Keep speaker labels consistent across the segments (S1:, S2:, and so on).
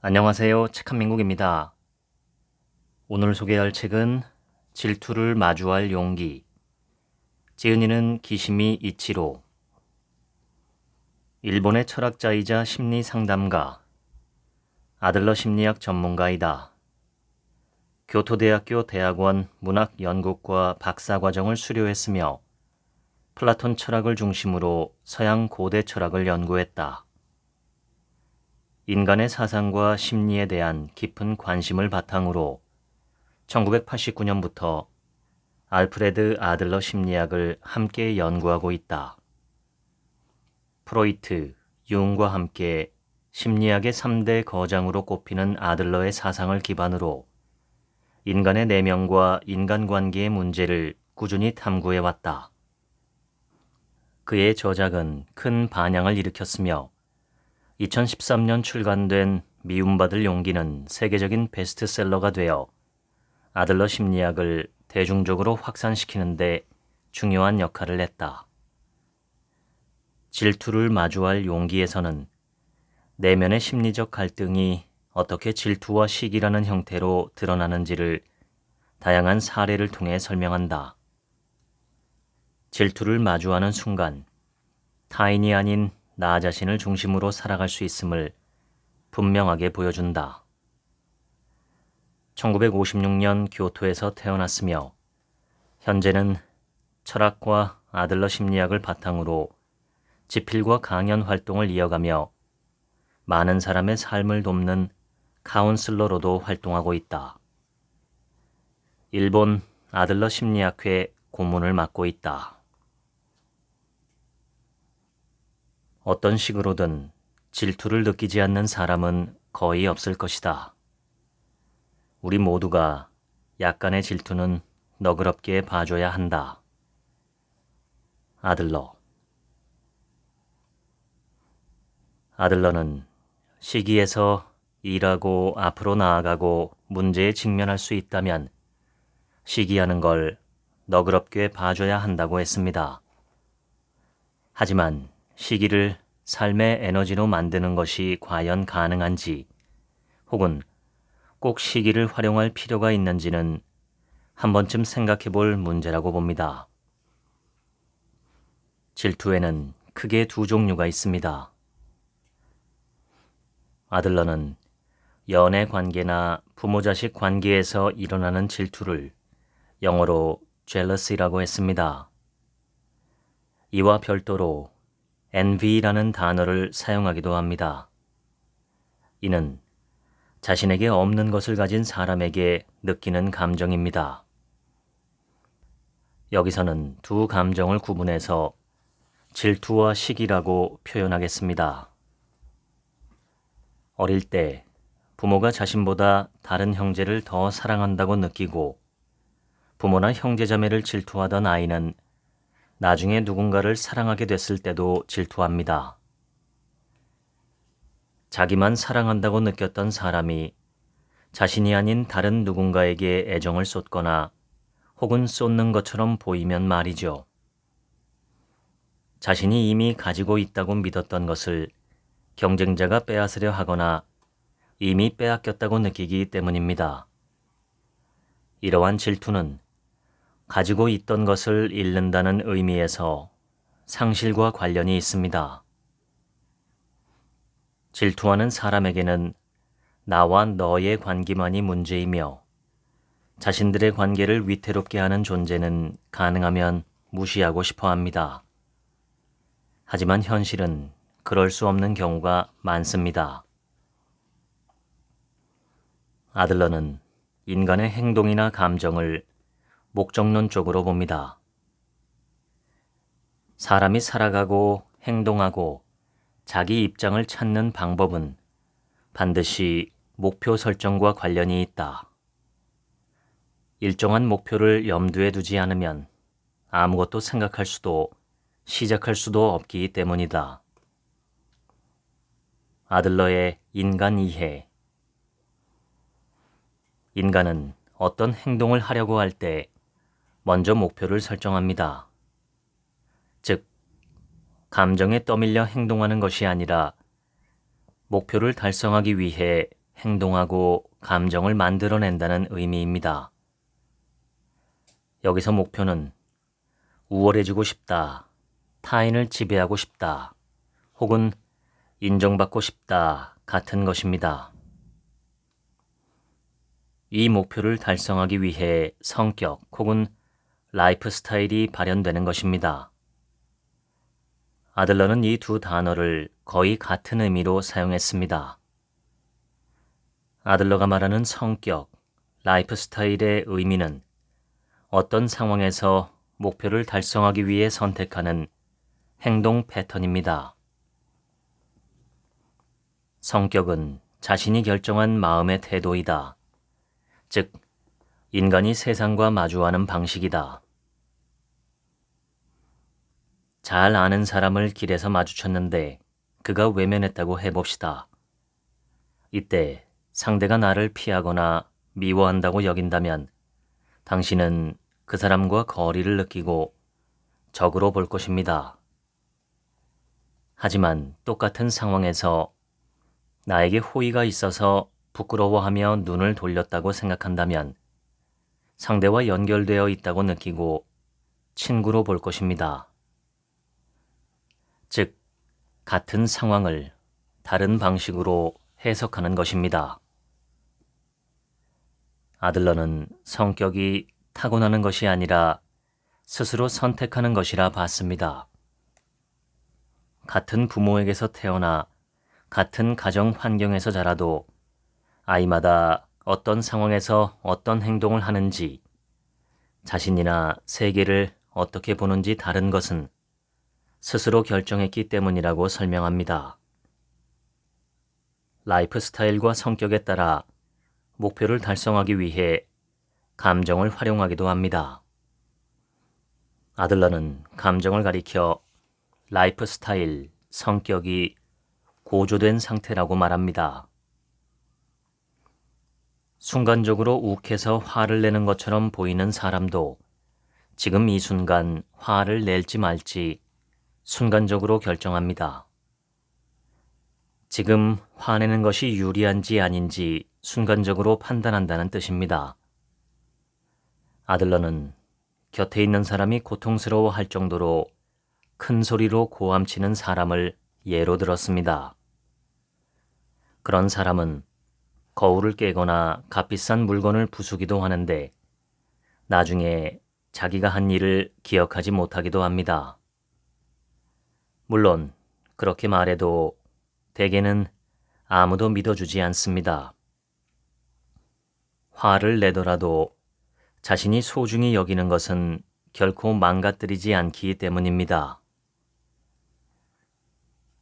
S1: 안녕하세요. 책한민국입니다. 오늘 소개할 책은 질투를 마주할 용기. 지은이는 기시미 이치로. 일본의 철학자이자 심리상담가, 아들러 심리학 전문가이다. 교토대학교 대학원 문학연구과 박사과정을 수료했으며 플라톤 철학을 중심으로 서양 고대 철학을 연구했다. 인간의 사상과 심리에 대한 깊은 관심을 바탕으로 1989년부터 알프레드 아들러 심리학을 함께 연구하고 있다. 프로이트, 융과 함께 심리학의 3대 거장으로 꼽히는 아들러의 사상을 기반으로 인간의 내면과 인간관계의 문제를 꾸준히 탐구해왔다. 그의 저작은 큰 반향을 일으켰으며 2013년 출간된 미움받을 용기는 세계적인 베스트셀러가 되어 아들러 심리학을 대중적으로 확산시키는 데 중요한 역할을 했다. 질투를 마주할 용기에서는 내면의 심리적 갈등이 어떻게 질투와 시기라는 형태로 드러나는지를 다양한 사례를 통해 설명한다. 질투를 마주하는 순간 타인이 아닌 나 자신을 중심으로 살아갈 수 있음을 분명하게 보여준다. 1956년 교토에서 태어났으며 현재는 철학과 아들러 심리학을 바탕으로 집필과 강연 활동을 이어가며 많은 사람의 삶을 돕는 카운슬러로도 활동하고 있다. 일본 아들러 심리학회 고문을 맡고 있다. 어떤 식으로든 질투를 느끼지 않는 사람은 거의 없을 것이다. 우리 모두가 약간의 질투는 너그럽게 봐줘야 한다. 아들러. 아들러는 시기에서 일하고 앞으로 나아가고 문제에 직면할 수 있다면 시기하는 걸 너그럽게 봐줘야 한다고 했습니다. 하지만 시기를 삶의 에너지로 만드는 것이 과연 가능한지 혹은 꼭 시기를 활용할 필요가 있는지는 한 번쯤 생각해 볼 문제라고 봅니다. 질투에는 크게 두 종류가 있습니다. 아들러는 연애 관계나 부모-자식 관계에서 일어나는 질투를 영어로 jealousy라고 했습니다. 이와 별도로 envy라는 단어를 사용하기도 합니다. 이는 자신에게 없는 것을 가진 사람에게 느끼는 감정입니다. 여기서는 두 감정을 구분해서 질투와 시기라고 표현하겠습니다. 어릴 때 부모가 자신보다 다른 형제를 더 사랑한다고 느끼고 부모나 형제자매를 질투하던 아이는 나중에 누군가를 사랑하게 됐을 때도 질투합니다. 자기만 사랑한다고 느꼈던 사람이 자신이 아닌 다른 누군가에게 애정을 쏟거나 혹은 쏟는 것처럼 보이면 말이죠. 자신이 이미 가지고 있다고 믿었던 것을 경쟁자가 빼앗으려 하거나 이미 빼앗겼다고 느끼기 때문입니다. 이러한 질투는 가지고 있던 것을 잃는다는 의미에서 상실과 관련이 있습니다. 질투하는 사람에게는 나와 너의 관계만이 문제이며 자신들의 관계를 위태롭게 하는 존재는 가능하면 무시하고 싶어 합니다. 하지만 현실은 그럴 수 없는 경우가 많습니다. 아들러는 인간의 행동이나 감정을 목적론적으로 봅니다. 사람이 살아가고 행동하고 자기 입장을 찾는 방법은 반드시 목표 설정과 관련이 있다. 일정한 목표를 염두에 두지 않으면 아무것도 생각할 수도 시작할 수도 없기 때문이다. 아들러의 인간 이해. 인간은 어떤 행동을 하려고 할 때 먼저 목표를 설정합니다. 즉, 감정에 떠밀려 행동하는 것이 아니라 목표를 달성하기 위해 행동하고 감정을 만들어낸다는 의미입니다. 여기서 목표는 우월해지고 싶다, 타인을 지배하고 싶다, 혹은 인정받고 싶다 같은 것입니다. 이 목표를 달성하기 위해 성격 혹은 라이프 스타일이 발현되는 것입니다. 아들러는 이 두 단어를 거의 같은 의미로 사용했습니다. 아들러가 말하는 성격, 라이프 스타일의 의미는 어떤 상황에서 목표를 달성하기 위해 선택하는 행동 패턴입니다. 성격은 자신이 결정한 마음의 태도이다. 즉, 인간이 세상과 마주하는 방식이다. 잘 아는 사람을 길에서 마주쳤는데 그가 외면했다고 해봅시다. 이때 상대가 나를 피하거나 미워한다고 여긴다면 당신은 그 사람과 거리를 느끼고 적으로 볼 것입니다. 하지만 똑같은 상황에서 나에게 호의가 있어서 부끄러워하며 눈을 돌렸다고 생각한다면 상대와 연결되어 있다고 느끼고 친구로 볼 것입니다. 즉, 같은 상황을 다른 방식으로 해석하는 것입니다. 아들러는 성격이 타고나는 것이 아니라 스스로 선택하는 것이라 봤습니다. 같은 부모에게서 태어나 같은 가정 환경에서 자라도 아이마다 어떤 상황에서 어떤 행동을 하는지, 자신이나 세계를 어떻게 보는지 다른 것은 스스로 결정했기 때문이라고 설명합니다. 라이프 스타일과 성격에 따라 목표를 달성하기 위해 감정을 활용하기도 합니다. 아들러는 감정을 가리켜 라이프 스타일, 성격이 고조된 상태라고 말합니다. 순간적으로 욱해서 화를 내는 것처럼 보이는 사람도 지금 이 순간 화를 낼지 말지 순간적으로 결정합니다. 지금 화내는 것이 유리한지 아닌지 순간적으로 판단한다는 뜻입니다. 아들러는 곁에 있는 사람이 고통스러워할 정도로 큰 소리로 고함치는 사람을 예로 들었습니다. 그런 사람은 거울을 깨거나 값비싼 물건을 부수기도 하는데 나중에 자기가 한 일을 기억하지 못하기도 합니다. 물론 그렇게 말해도 대개는 아무도 믿어주지 않습니다. 화를 내더라도 자신이 소중히 여기는 것은 결코 망가뜨리지 않기 때문입니다.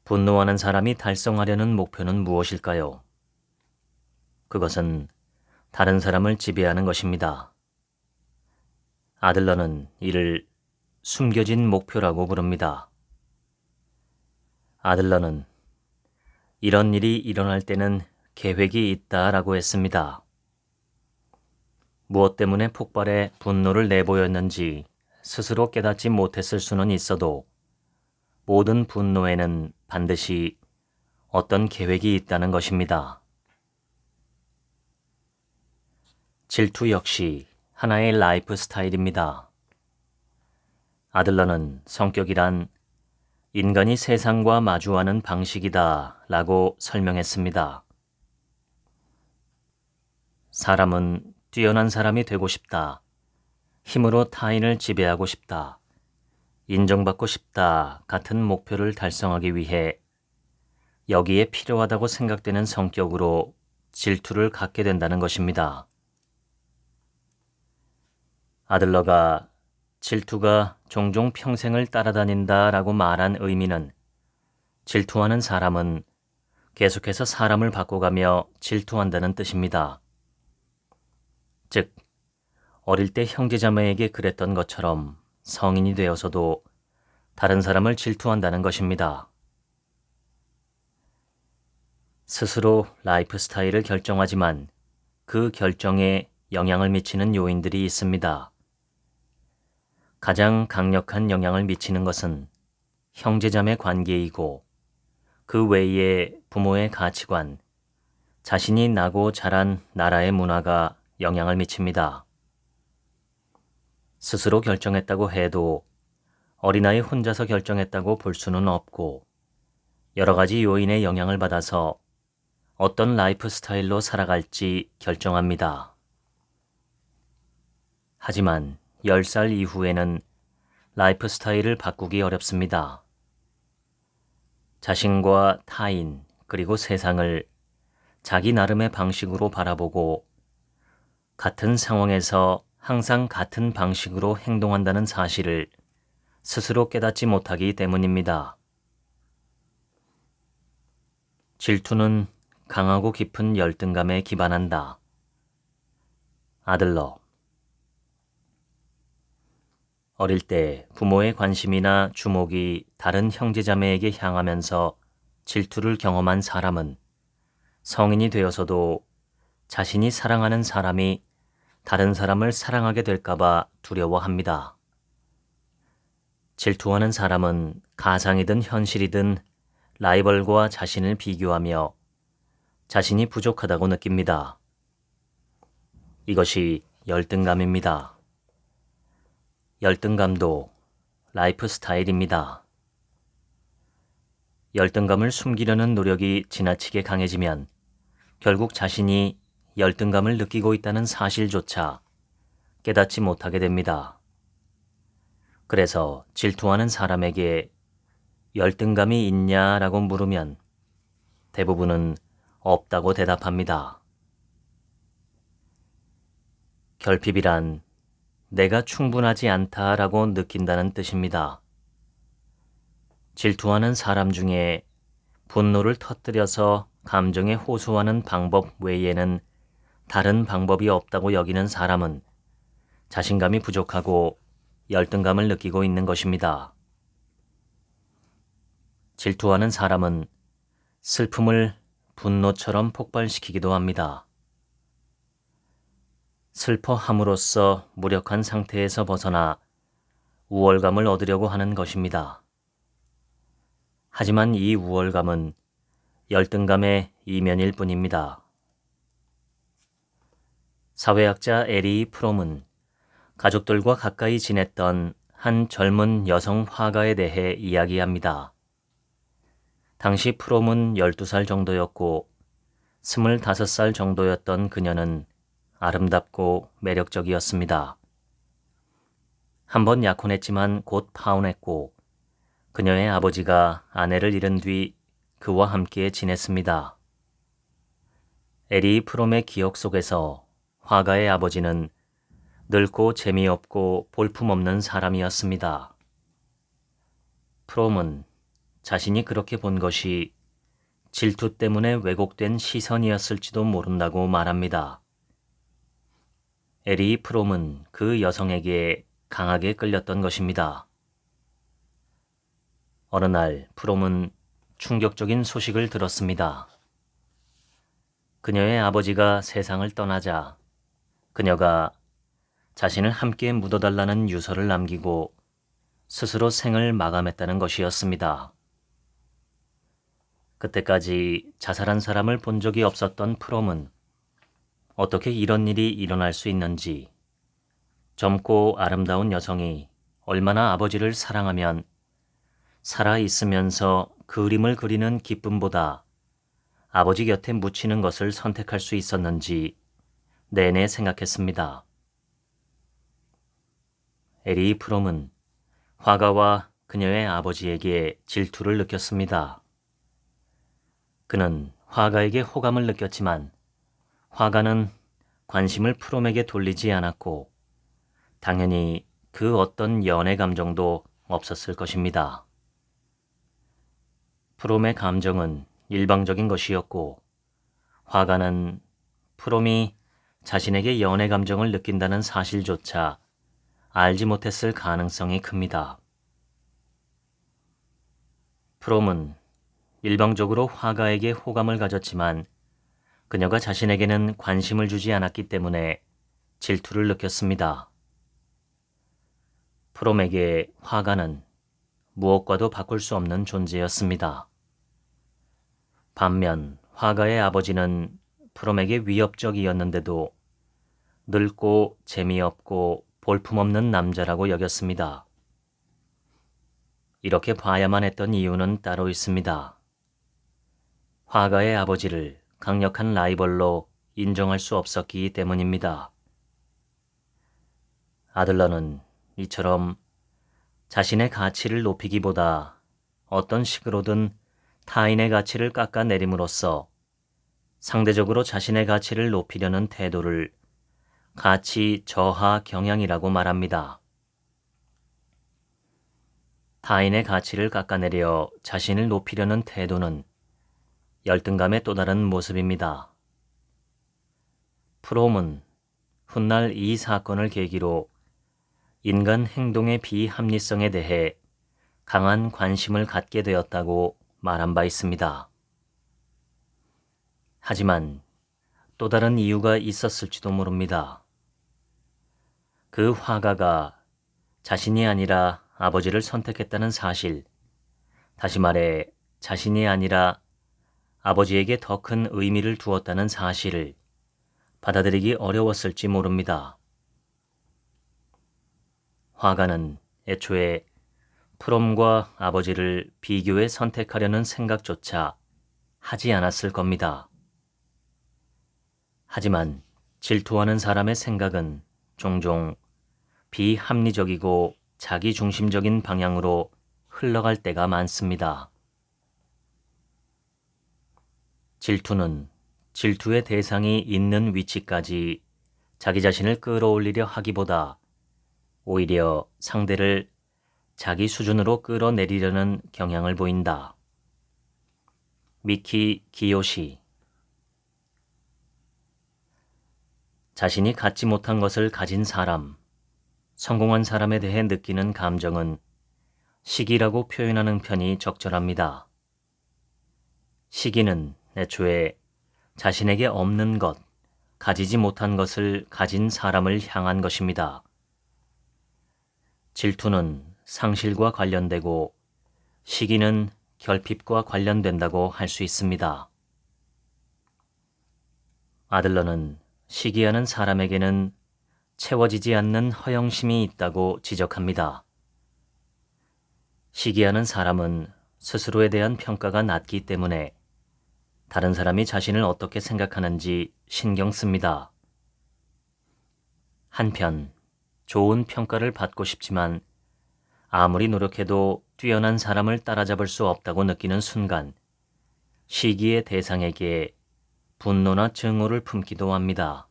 S1: 분노하는 사람이 달성하려는 목표는 무엇일까요? 그것은 다른 사람을 지배하는 것입니다. 아들러는 이를 숨겨진 목표라고 부릅니다. 아들러는 이런 일이 일어날 때는 계획이 있다라고 했습니다. 무엇 때문에 폭발해 분노를 내보였는지 스스로 깨닫지 못했을 수는 있어도 모든 분노에는 반드시 어떤 계획이 있다는 것입니다. 질투 역시 하나의 라이프 스타일입니다. 아들러는 성격이란 인간이 세상과 마주하는 방식이다 라고 설명했습니다. 사람은 뛰어난 사람이 되고 싶다, 힘으로 타인을 지배하고 싶다, 인정받고 싶다 같은 목표를 달성하기 위해 여기에 필요하다고 생각되는 성격으로 질투를 갖게 된다는 것입니다. 아들러가 질투가 종종 평생을 따라다닌다라고 말한 의미는 질투하는 사람은 계속해서 사람을 바꿔가며 질투한다는 뜻입니다. 즉, 어릴 때 형제자매에게 그랬던 것처럼 성인이 되어서도 다른 사람을 질투한다는 것입니다. 스스로 라이프 스타일을 결정하지만 그 결정에 영향을 미치는 요인들이 있습니다. 가장 강력한 영향을 미치는 것은 형제자매 관계이고 그 외에 부모의 가치관, 자신이 나고 자란 나라의 문화가 영향을 미칩니다. 스스로 결정했다고 해도 어린아이 혼자서 결정했다고 볼 수는 없고 여러 가지 요인의 영향을 받아서 어떤 라이프 스타일로 살아갈지 결정합니다. 하지만 10살 이후에는 라이프 스타일을 바꾸기 어렵습니다. 자신과 타인 그리고 세상을 자기 나름의 방식으로 바라보고 같은 상황에서 항상 같은 방식으로 행동한다는 사실을 스스로 깨닫지 못하기 때문입니다. 질투는 강하고 깊은 열등감에 기반한다. 아들러. 어릴 때 부모의 관심이나 주목이 다른 형제자매에게 향하면서 질투를 경험한 사람은 성인이 되어서도 자신이 사랑하는 사람이 다른 사람을 사랑하게 될까봐 두려워합니다. 질투하는 사람은 가상이든 현실이든 라이벌과 자신을 비교하며 자신이 부족하다고 느낍니다. 이것이 열등감입니다. 열등감도 라이프 스타일입니다. 열등감을 숨기려는 노력이 지나치게 강해지면 결국 자신이 열등감을 느끼고 있다는 사실조차 깨닫지 못하게 됩니다. 그래서 질투하는 사람에게 열등감이 있냐라고 물으면 대부분은 없다고 대답합니다. 결핍이란 내가 충분하지 않다라고 느낀다는 뜻입니다. 질투하는 사람 중에 분노를 터뜨려서 감정에 호소하는 방법 외에는 다른 방법이 없다고 여기는 사람은 자신감이 부족하고 열등감을 느끼고 있는 것입니다. 질투하는 사람은 슬픔을 분노처럼 폭발시키기도 합니다. 슬퍼함으로써 무력한 상태에서 벗어나 우월감을 얻으려고 하는 것입니다. 하지만 이 우월감은 열등감의 이면일 뿐입니다. 사회학자 에리 프롬은 가족들과 가까이 지냈던 한 젊은 여성 화가에 대해 이야기합니다. 당시 프롬은 12살 정도였고 25살 정도였던 그녀는 아름답고 매력적이었습니다. 한번 약혼했지만 곧 파혼했고 그녀의 아버지가 아내를 잃은 뒤 그와 함께 지냈습니다. 에리 프롬의 기억 속에서 화가의 아버지는 늙고 재미없고 볼품없는 사람이었습니다. 프롬은 자신이 그렇게 본 것이 질투 때문에 왜곡된 시선이었을지도 모른다고 말합니다. 에리 프롬은 그 여성에게 강하게 끌렸던 것입니다. 어느 날 프롬은 충격적인 소식을 들었습니다. 그녀의 아버지가 세상을 떠나자 그녀가 자신을 함께 묻어달라는 유서를 남기고 스스로 생을 마감했다는 것이었습니다. 그때까지 자살한 사람을 본 적이 없었던 프롬은 어떻게 이런 일이 일어날 수 있는지, 젊고 아름다운 여성이 얼마나 아버지를 사랑하면 살아있으면서 그림을 그리는 기쁨보다 아버지 곁에 묻히는 것을 선택할 수 있었는지 내내 생각했습니다. 에리 프롬은 화가와 그녀의 아버지에게 질투를 느꼈습니다. 그는 화가에게 호감을 느꼈지만 화가는 관심을 프롬에게 돌리지 않았고 당연히 그 어떤 연애 감정도 없었을 것입니다. 프롬의 감정은 일방적인 것이었고 화가는 프롬이 자신에게 연애 감정을 느낀다는 사실조차 알지 못했을 가능성이 큽니다. 프롬은 일방적으로 화가에게 호감을 가졌지만 그녀가 자신에게는 관심을 주지 않았기 때문에 질투를 느꼈습니다. 프롬에게 화가는 무엇과도 바꿀 수 없는 존재였습니다. 반면 화가의 아버지는 프롬에게 위협적이었는데도 늙고 재미없고 볼품없는 남자라고 여겼습니다. 이렇게 봐야만 했던 이유는 따로 있습니다. 화가의 아버지를 강력한 라이벌로 인정할 수 없었기 때문입니다. 아들러는 이처럼 자신의 가치를 높이기보다 어떤 식으로든 타인의 가치를 깎아내림으로써 상대적으로 자신의 가치를 높이려는 태도를 가치 저하 경향이라고 말합니다. 타인의 가치를 깎아내려 자신을 높이려는 태도는 열등감의 또 다른 모습입니다. 프롬은 훗날 이 사건을 계기로 인간 행동의 비합리성에 대해 강한 관심을 갖게 되었다고 말한 바 있습니다. 하지만 또 다른 이유가 있었을지도 모릅니다. 그 화가가 자신이 아니라 아버지를 선택했다는 사실, 다시 말해 자신이 아니라 아버지에게 더 큰 의미를 두었다는 사실을 받아들이기 어려웠을지 모릅니다. 화가는 애초에 프롬과 아버지를 비교해 선택하려는 생각조차 하지 않았을 겁니다. 하지만 질투하는 사람의 생각은 종종 비합리적이고 자기중심적인 방향으로 흘러갈 때가 많습니다. 질투는 질투의 대상이 있는 위치까지 자기 자신을 끌어올리려 하기보다 오히려 상대를 자기 수준으로 끌어내리려는 경향을 보인다. 미키 기요시. 자신이 갖지 못한 것을 가진 사람, 성공한 사람에 대해 느끼는 감정은 시기라고 표현하는 편이 적절합니다. 시기는 애초에 자신에게 없는 것, 가지지 못한 것을 가진 사람을 향한 것입니다. 질투는 상실과 관련되고 시기는 결핍과 관련된다고 할 수 있습니다. 아들러는 시기하는 사람에게는 채워지지 않는 허영심이 있다고 지적합니다. 시기하는 사람은 스스로에 대한 평가가 낮기 때문에 다른 사람이 자신을 어떻게 생각하는지 신경 씁니다. 한편 좋은 평가를 받고 싶지만 아무리 노력해도 뛰어난 사람을 따라잡을 수 없다고 느끼는 순간 시기의 대상에게 분노나 증오를 품기도 합니다.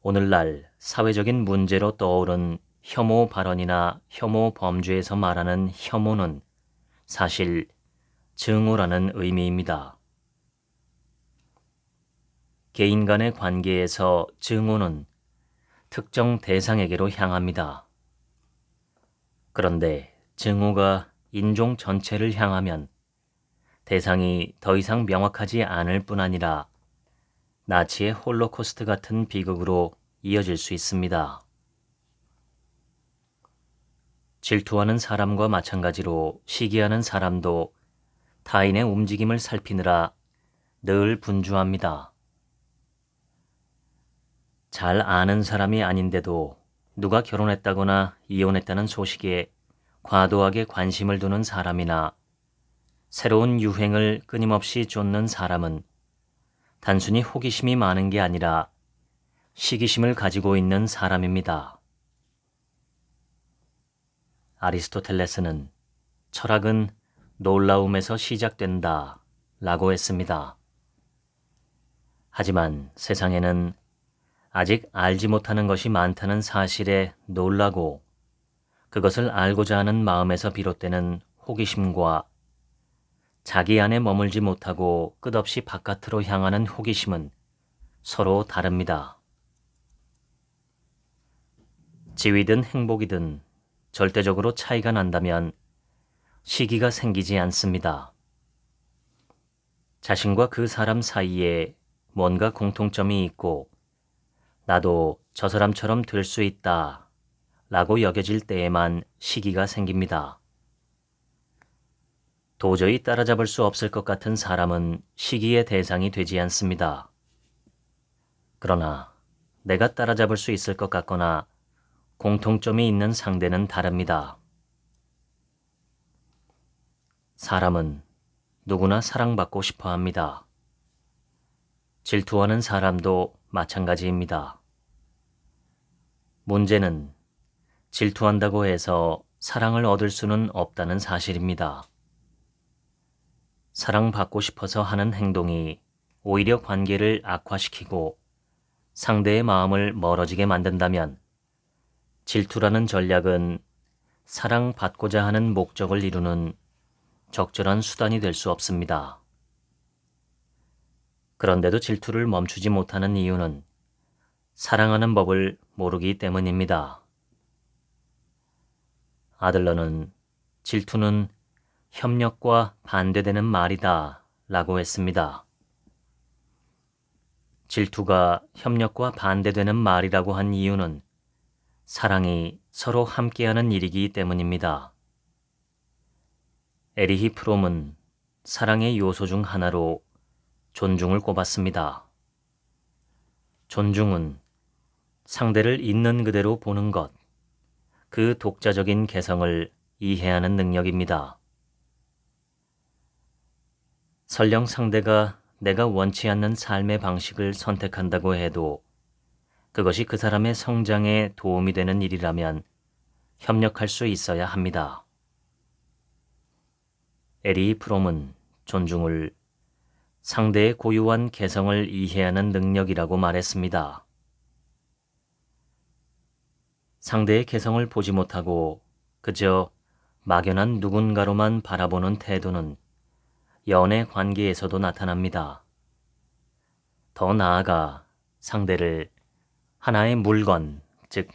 S1: 오늘날 사회적인 문제로 떠오른 혐오 발언이나 혐오 범죄에서 말하는 혐오는 사실 증오라는 의미입니다. 개인 간의 관계에서 증오는 특정 대상에게로 향합니다. 그런데 증오가 인종 전체를 향하면 대상이 더 이상 명확하지 않을 뿐 아니라 나치의 홀로코스트 같은 비극으로 이어질 수 있습니다. 질투하는 사람과 마찬가지로 시기하는 사람도 타인의 움직임을 살피느라 늘 분주합니다. 잘 아는 사람이 아닌데도 누가 결혼했다거나 이혼했다는 소식에 과도하게 관심을 두는 사람이나 새로운 유행을 끊임없이 쫓는 사람은 단순히 호기심이 많은 게 아니라 시기심을 가지고 있는 사람입니다. 아리스토텔레스는 철학은 놀라움에서 시작된다 라고 했습니다. 하지만 세상에는 아직 알지 못하는 것이 많다는 사실에 놀라고 그것을 알고자 하는 마음에서 비롯되는 호기심과 자기 안에 머물지 못하고 끝없이 바깥으로 향하는 호기심은 서로 다릅니다. 지위든 행복이든 절대적으로 차이가 난다면 시기가 생기지 않습니다. 자신과 그 사람 사이에 뭔가 공통점이 있고 나도 저 사람처럼 될 수 있다 라고 여겨질 때에만 시기가 생깁니다. 도저히 따라잡을 수 없을 것 같은 사람은 시기의 대상이 되지 않습니다. 그러나 내가 따라잡을 수 있을 것 같거나 공통점이 있는 상대는 다릅니다. 사람은 누구나 사랑받고 싶어 합니다. 질투하는 사람도 마찬가지입니다. 문제는 질투한다고 해서 사랑을 얻을 수는 없다는 사실입니다. 사랑받고 싶어서 하는 행동이 오히려 관계를 악화시키고 상대의 마음을 멀어지게 만든다면 질투라는 전략은 사랑받고자 하는 목적을 이루는 적절한 수단이 될 수 없습니다. 그런데도 질투를 멈추지 못하는 이유는 사랑하는 법을 모르기 때문입니다. 아들러는 질투는 협력과 반대되는 말이다 라고 했습니다. 질투가 협력과 반대되는 말이라고 한 이유는 사랑이 서로 함께하는 일이기 때문입니다. 에리히 프롬은 사랑의 요소 중 하나로 존중을 꼽았습니다. 존중은 상대를 있는 그대로 보는 것, 그 독자적인 개성을 이해하는 능력입니다. 설령 상대가 내가 원치 않는 삶의 방식을 선택한다고 해도 그것이 그 사람의 성장에 도움이 되는 일이라면 협력할 수 있어야 합니다. 에리 프롬은 존중을 상대의 고유한 개성을 이해하는 능력이라고 말했습니다. 상대의 개성을 보지 못하고 그저 막연한 누군가로만 바라보는 태도는 연애 관계에서도 나타납니다. 더 나아가 상대를 하나의 물건, 즉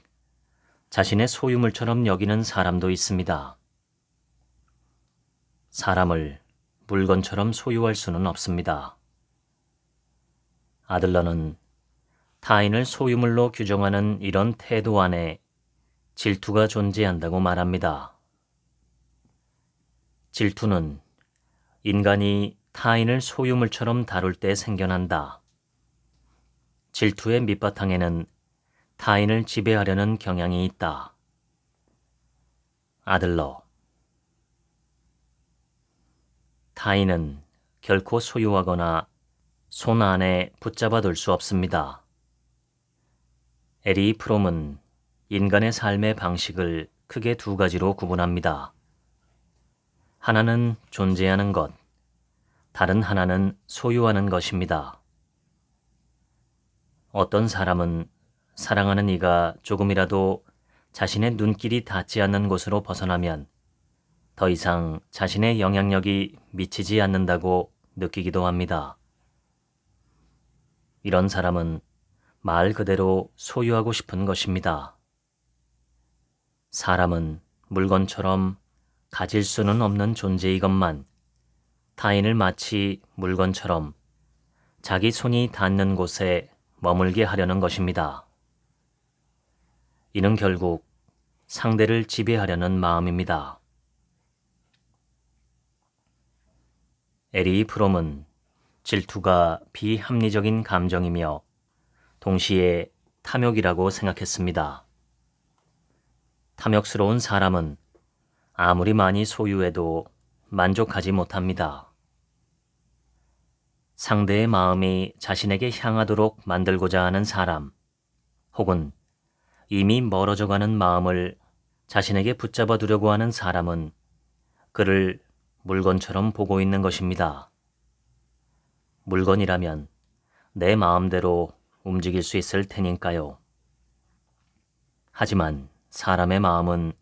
S1: 자신의 소유물처럼 여기는 사람도 있습니다. 사람을 물건처럼 소유할 수는 없습니다. 아들러는 타인을 소유물로 규정하는 이런 태도 안에 질투가 존재한다고 말합니다. 질투는 인간이 타인을 소유물처럼 다룰 때 생겨난다. 질투의 밑바탕에는 타인을 지배하려는 경향이 있다. 아들러, 타인은 결코 소유하거나 손 안에 붙잡아 둘 수 없습니다. 에리 프롬은 인간의 삶의 방식을 크게 두 가지로 구분합니다. 하나는 존재하는 것, 다른 하나는 소유하는 것입니다. 어떤 사람은 사랑하는 이가 조금이라도 자신의 눈길이 닿지 않는 곳으로 벗어나면 더 이상 자신의 영향력이 미치지 않는다고 느끼기도 합니다. 이런 사람은 말 그대로 소유하고 싶은 것입니다. 사람은 물건처럼 가질 수는 없는 존재이건만 타인을 마치 물건처럼 자기 손이 닿는 곳에 머물게 하려는 것입니다. 이는 결국 상대를 지배하려는 마음입니다. 에리 프롬은 질투가 비합리적인 감정이며 동시에 탐욕이라고 생각했습니다. 탐욕스러운 사람은 아무리 많이 소유해도 만족하지 못합니다. 상대의 마음이 자신에게 향하도록 만들고자 하는 사람, 혹은 이미 멀어져가는 마음을 자신에게 붙잡아 두려고 하는 사람은 그를 물건처럼 보고 있는 것입니다. 물건이라면 내 마음대로 움직일 수 있을 테니까요. 하지만 사람의 마음은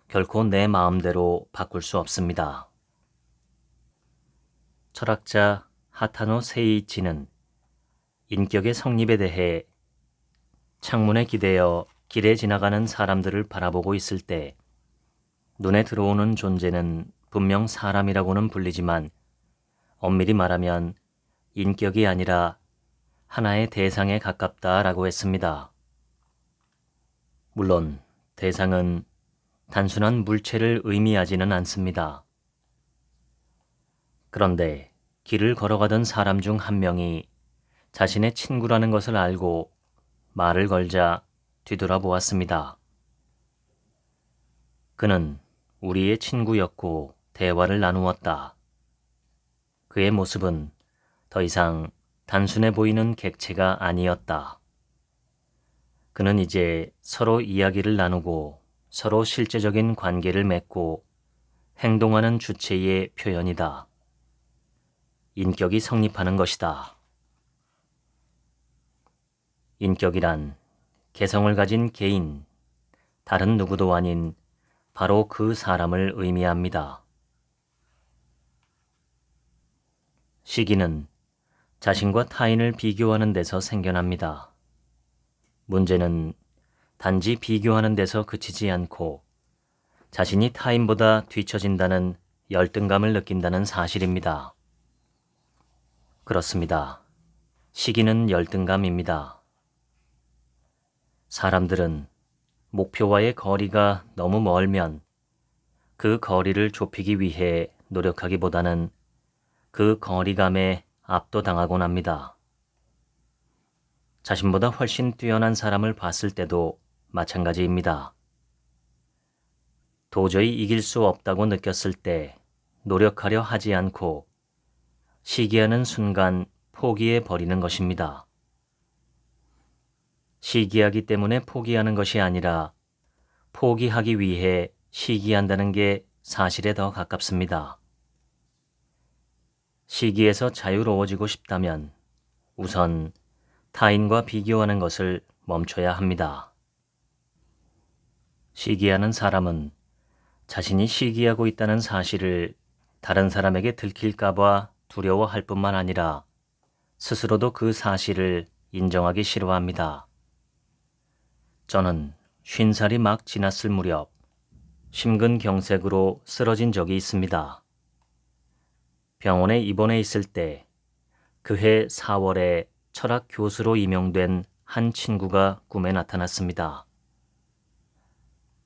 S1: 결코 내 마음대로 바꿀 수 없습니다. 철학자 하타노 세이이치는 인격의 성립에 대해 창문에 기대어 길에 지나가는 사람들을 바라보고 있을 때 눈에 들어오는 존재는 분명 사람이라고는 불리지만 엄밀히 말하면 인격이 아니라 하나의 대상에 가깝다라고 했습니다. 물론 대상은 단순한 물체를 의미하지는 않습니다. 그런데 길을 걸어가던 사람 중 한 명이 자신의 친구라는 것을 알고 말을 걸자 뒤돌아보았습니다. 그는 우리의 친구였고 대화를 나누었다. 그의 모습은 더 이상 단순해 보이는 객체가 아니었다. 그는 이제 서로 이야기를 나누고 서로 실제적인 관계를 맺고 행동하는 주체의 표현이다. 인격이 성립하는 것이다. 인격이란 개성을 가진 개인, 다른 누구도 아닌 바로 그 사람을 의미합니다. 시기는 자신과 타인을 비교하는 데서 생겨납니다. 문제는 단지 비교하는 데서 그치지 않고 자신이 타인보다 뒤처진다는 열등감을 느낀다는 사실입니다. 그렇습니다. 시기는 열등감입니다. 사람들은 목표와의 거리가 너무 멀면 그 거리를 좁히기 위해 노력하기보다는 그 거리감에 압도당하곤 합니다. 자신보다 훨씬 뛰어난 사람을 봤을 때도 마찬가지입니다. 도저히 이길 수 없다고 느꼈을 때 노력하려 하지 않고 시기하는 순간 포기해 버리는 것입니다. 시기하기 때문에 포기하는 것이 아니라 포기하기 위해 시기한다는 게 사실에 더 가깝습니다. 시기에서 자유로워지고 싶다면 우선 타인과 비교하는 것을 멈춰야 합니다. 시기하는 사람은 자신이 시기하고 있다는 사실을 다른 사람에게 들킬까봐 두려워할 뿐만 아니라 스스로도 그 사실을 인정하기 싫어합니다. 저는 50살이 막 지났을 무렵 심근경색으로 쓰러진 적이 있습니다. 병원에 입원해 있을 때 그해 4월에 철학 교수로 임용된 한 친구가 꿈에 나타났습니다.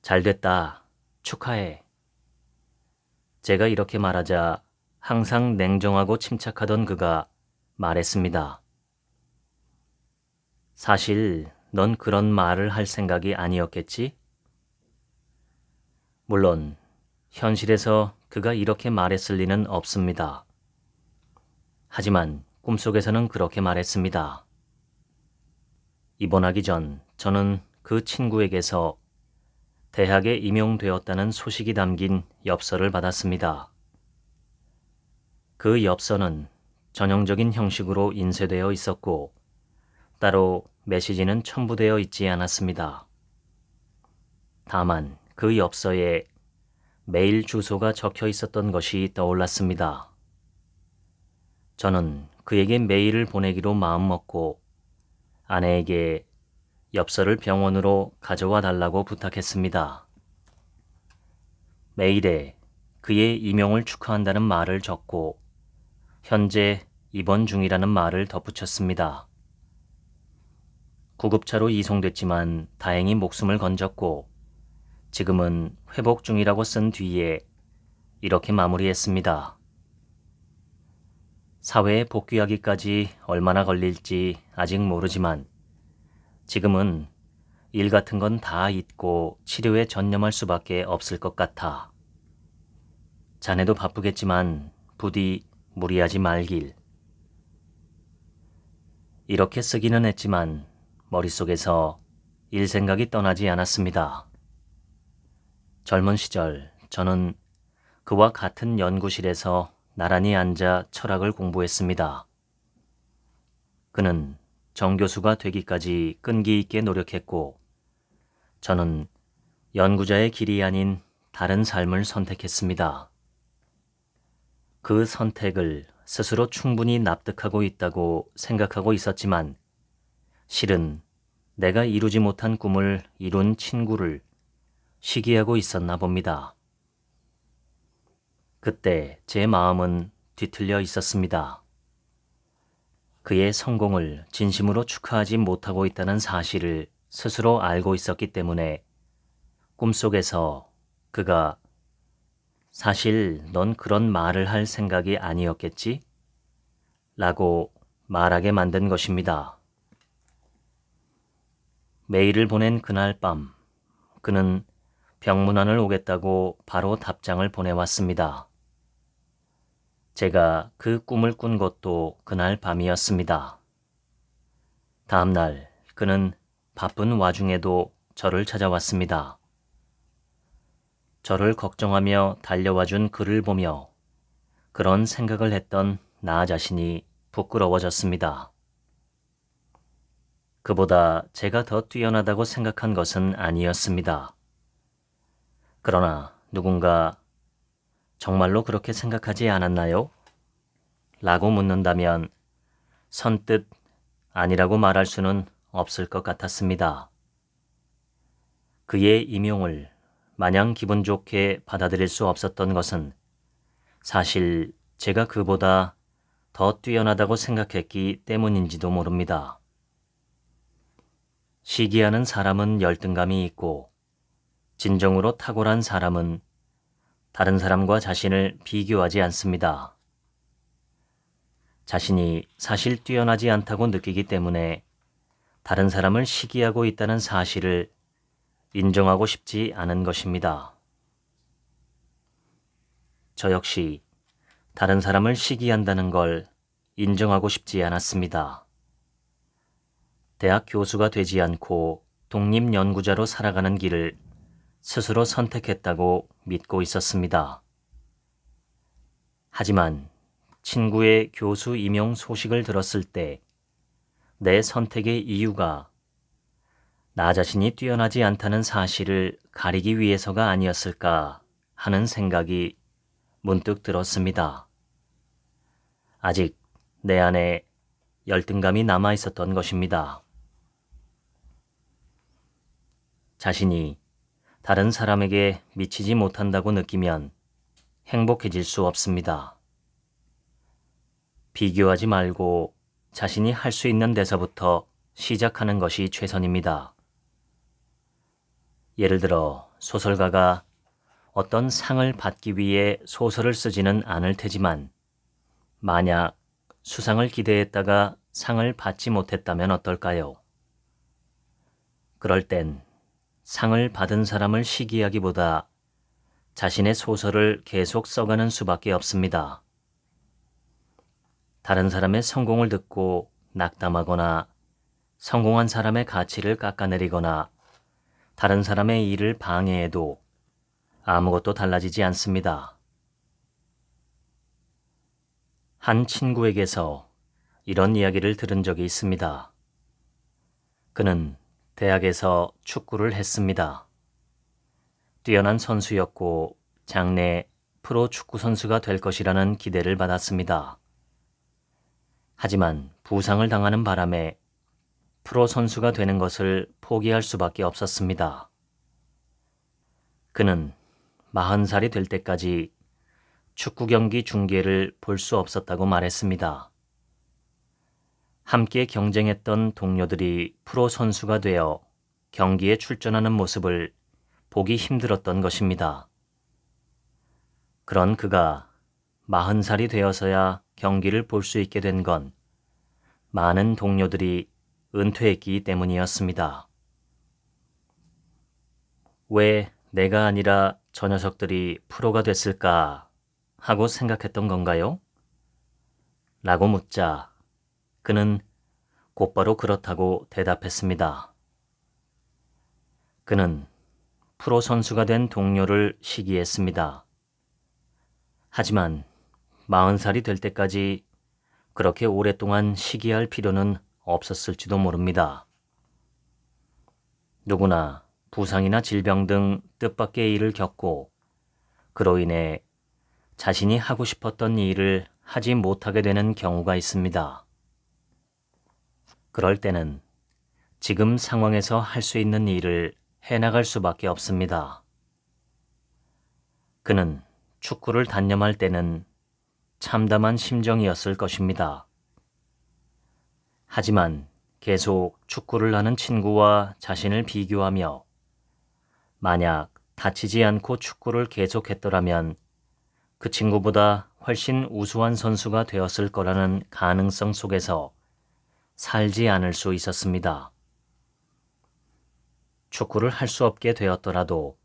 S1: 잘 됐다. 축하해. 제가 이렇게 말하자 항상 냉정하고 침착하던 그가 말했습니다. 사실 넌 그런 말을 할 생각이 아니었겠지? 물론 현실에서 그가 이렇게 말했을 리는 없습니다. 하지만 꿈속에서는 그렇게 말했습니다. 입원하기 전 저는 그 친구에게서 대학에 임용되었다는 소식이 담긴 엽서를 받았습니다. 그 엽서는 전형적인 형식으로 인쇄되어 있었고 따로 메시지는 첨부되어 있지 않았습니다. 다만 그 엽서에 메일 주소가 적혀 있었던 것이 떠올랐습니다. 저는 그에게 메일을 보내기로 마음먹고 아내에게 엽서를 병원으로 가져와 달라고 부탁했습니다. 메일에 그의 임용을 축하한다는 말을 적고 현재 입원 중이라는 말을 덧붙였습니다. 구급차로 이송됐지만 다행히 목숨을 건졌고 지금은 회복 중이라고 쓴 뒤에 이렇게 마무리했습니다. 사회에 복귀하기까지 얼마나 걸릴지 아직 모르지만 지금은 일 같은 건 다 잊고 치료에 전념할 수밖에 없을 것 같아. 자네도 바쁘겠지만 부디 무리하지 말길. 이렇게 쓰기는 했지만 머릿속에서 일 생각이 떠나지 않았습니다. 젊은 시절 저는 그와 같은 연구실에서 나란히 앉아 철학을 공부했습니다. 그는 정교수가 되기까지 끈기 있게 노력했고 저는 연구자의 길이 아닌 다른 삶을 선택했습니다. 그 선택을 스스로 충분히 납득하고 있다고 생각하고 있었지만 실은 내가 이루지 못한 꿈을 이룬 친구를 시기하고 있었나 봅니다. 그때 제 마음은 뒤틀려 있었습니다. 그의 성공을 진심으로 축하하지 못하고 있다는 사실을 스스로 알고 있었기 때문에 꿈속에서 그가 사실 넌 그런 말을 할 생각이 아니었겠지? 라고 말하게 만든 것입니다. 메일을 보낸 그날 밤, 그는 병문안을 오겠다고 바로 답장을 보내왔습니다. 제가 그 꿈을 꾼 것도 그날 밤이었습니다. 다음 날 그는 바쁜 와중에도 저를 찾아왔습니다. 저를 걱정하며 달려와준 그를 보며 그런 생각을 했던 나 자신이 부끄러워졌습니다. 그보다 제가 더 뛰어나다고 생각한 것은 아니었습니다. 그러나 누군가 정말로 그렇게 생각하지 않았나요? 라고 묻는다면 선뜻 아니라고 말할 수는 없을 것 같았습니다. 그의 임용을 마냥 기분 좋게 받아들일 수 없었던 것은 사실 제가 그보다 더 뛰어나다고 생각했기 때문인지도 모릅니다. 시기하는 사람은 열등감이 있고 진정으로 탁월한 사람은 다른 사람과 자신을 비교하지 않습니다. 자신이 사실 뛰어나지 않다고 느끼기 때문에 다른 사람을 시기하고 있다는 사실을 인정하고 싶지 않은 것입니다. 저 역시 다른 사람을 시기한다는 걸 인정하고 싶지 않았습니다. 대학 교수가 되지 않고 독립연구자로 살아가는 길을 스스로 선택했다고 믿고 있었습니다. 하지만 친구의 교수 임용 소식을 들었을 때 내 선택의 이유가 나 자신이 뛰어나지 않다는 사실을 가리기 위해서가 아니었을까 하는 생각이 문득 들었습니다. 아직 내 안에 열등감이 남아 있었던 것입니다. 자신이 다른 사람에게 미치지 못한다고 느끼면 행복해질 수 없습니다. 비교하지 말고 자신이 할 수 있는 데서부터 시작하는 것이 최선입니다. 예를 들어 소설가가 어떤 상을 받기 위해 소설을 쓰지는 않을 테지만 만약 수상을 기대했다가 상을 받지 못했다면 어떨까요? 그럴 땐 상을 받은 사람을 시기하기보다 자신의 소설을 계속 써가는 수밖에 없습니다. 다른 사람의 성공을 듣고 낙담하거나 성공한 사람의 가치를 깎아내리거나 다른 사람의 일을 방해해도 아무것도 달라지지 않습니다. 한 친구에게서 이런 이야기를 들은 적이 있습니다. 그는 대학에서 축구를 했습니다. 뛰어난 선수였고 장래 프로 축구 선수가 될 것이라는 기대를 받았습니다. 하지만 부상을 당하는 바람에 프로 선수가 되는 것을 포기할 수밖에 없었습니다. 그는 40살이 될 때까지 축구 경기 중계를 볼 수 없었다고 말했습니다. 함께 경쟁했던 동료들이 프로 선수가 되어 경기에 출전하는 모습을 보기 힘들었던 것입니다. 그런 그가 40살이 되어서야 경기를 볼 수 있게 된 건 많은 동료들이 은퇴했기 때문이었습니다. 왜 내가 아니라 저 녀석들이 프로가 됐을까 하고 생각했던 건가요? 라고 묻자 그는 곧바로 그렇다고 대답했습니다. 그는 프로 선수가 된 동료를 시기했습니다. 하지만 40살이 될 때까지 그렇게 오랫동안 시기할 필요는 없었을지도 모릅니다. 누구나 부상이나 질병 등 뜻밖의 일을 겪고 그로 인해 자신이 하고 싶었던 일을 하지 못하게 되는 경우가 있습니다. 그럴 때는 지금 상황에서 할 수 있는 일을 해나갈 수밖에 없습니다. 그는 축구를 단념할 때는 참담한 심정이었을 것입니다. 하지만 계속 축구를 하는 친구와 자신을 비교하며 만약 다치지 않고 축구를 계속했더라면 그 친구보다 훨씬 우수한 선수가 되었을 거라는 가능성 속에서 살지 않을 수 있었습니다. 축구를 할 수 없게 되었더라도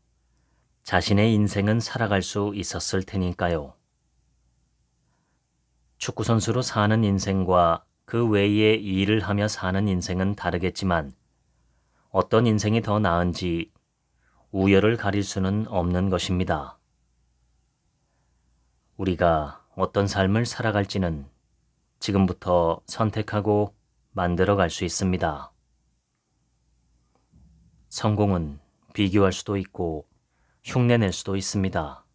S1: 자신의 인생은 살아갈 수 있었을 테니까요. 축구 선수로 사는 인생과 그 외의 일을 하며 사는 인생은 다르겠지만 어떤 인생이 더 나은지 우열을 가릴 수는 없는 것입니다. 우리가 어떤 삶을 살아갈지는 지금부터 선택하고 만들어갈 수 있습니다. 성공은 비교할 수도 있고 흉내낼 수도 있습니다.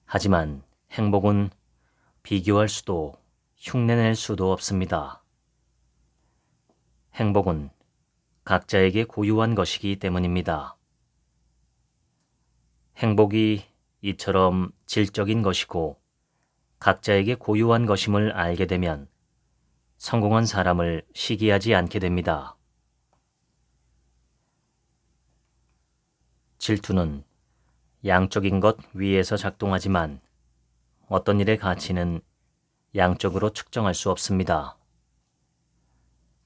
S1: 하지만 행복은 비교할 수도 흉내낼 수도 없습니다. 행복은 각자에게 고유한 것이기 때문입니다. 행복이 이처럼 질적인 것이고 각자에게 고유한 것임을 알게 되면 성공한 사람을 시기하지 않게 됩니다. 질투는 양적인 것 위에서 작동하지만 어떤 일의 가치는 양적으로 측정할 수 없습니다.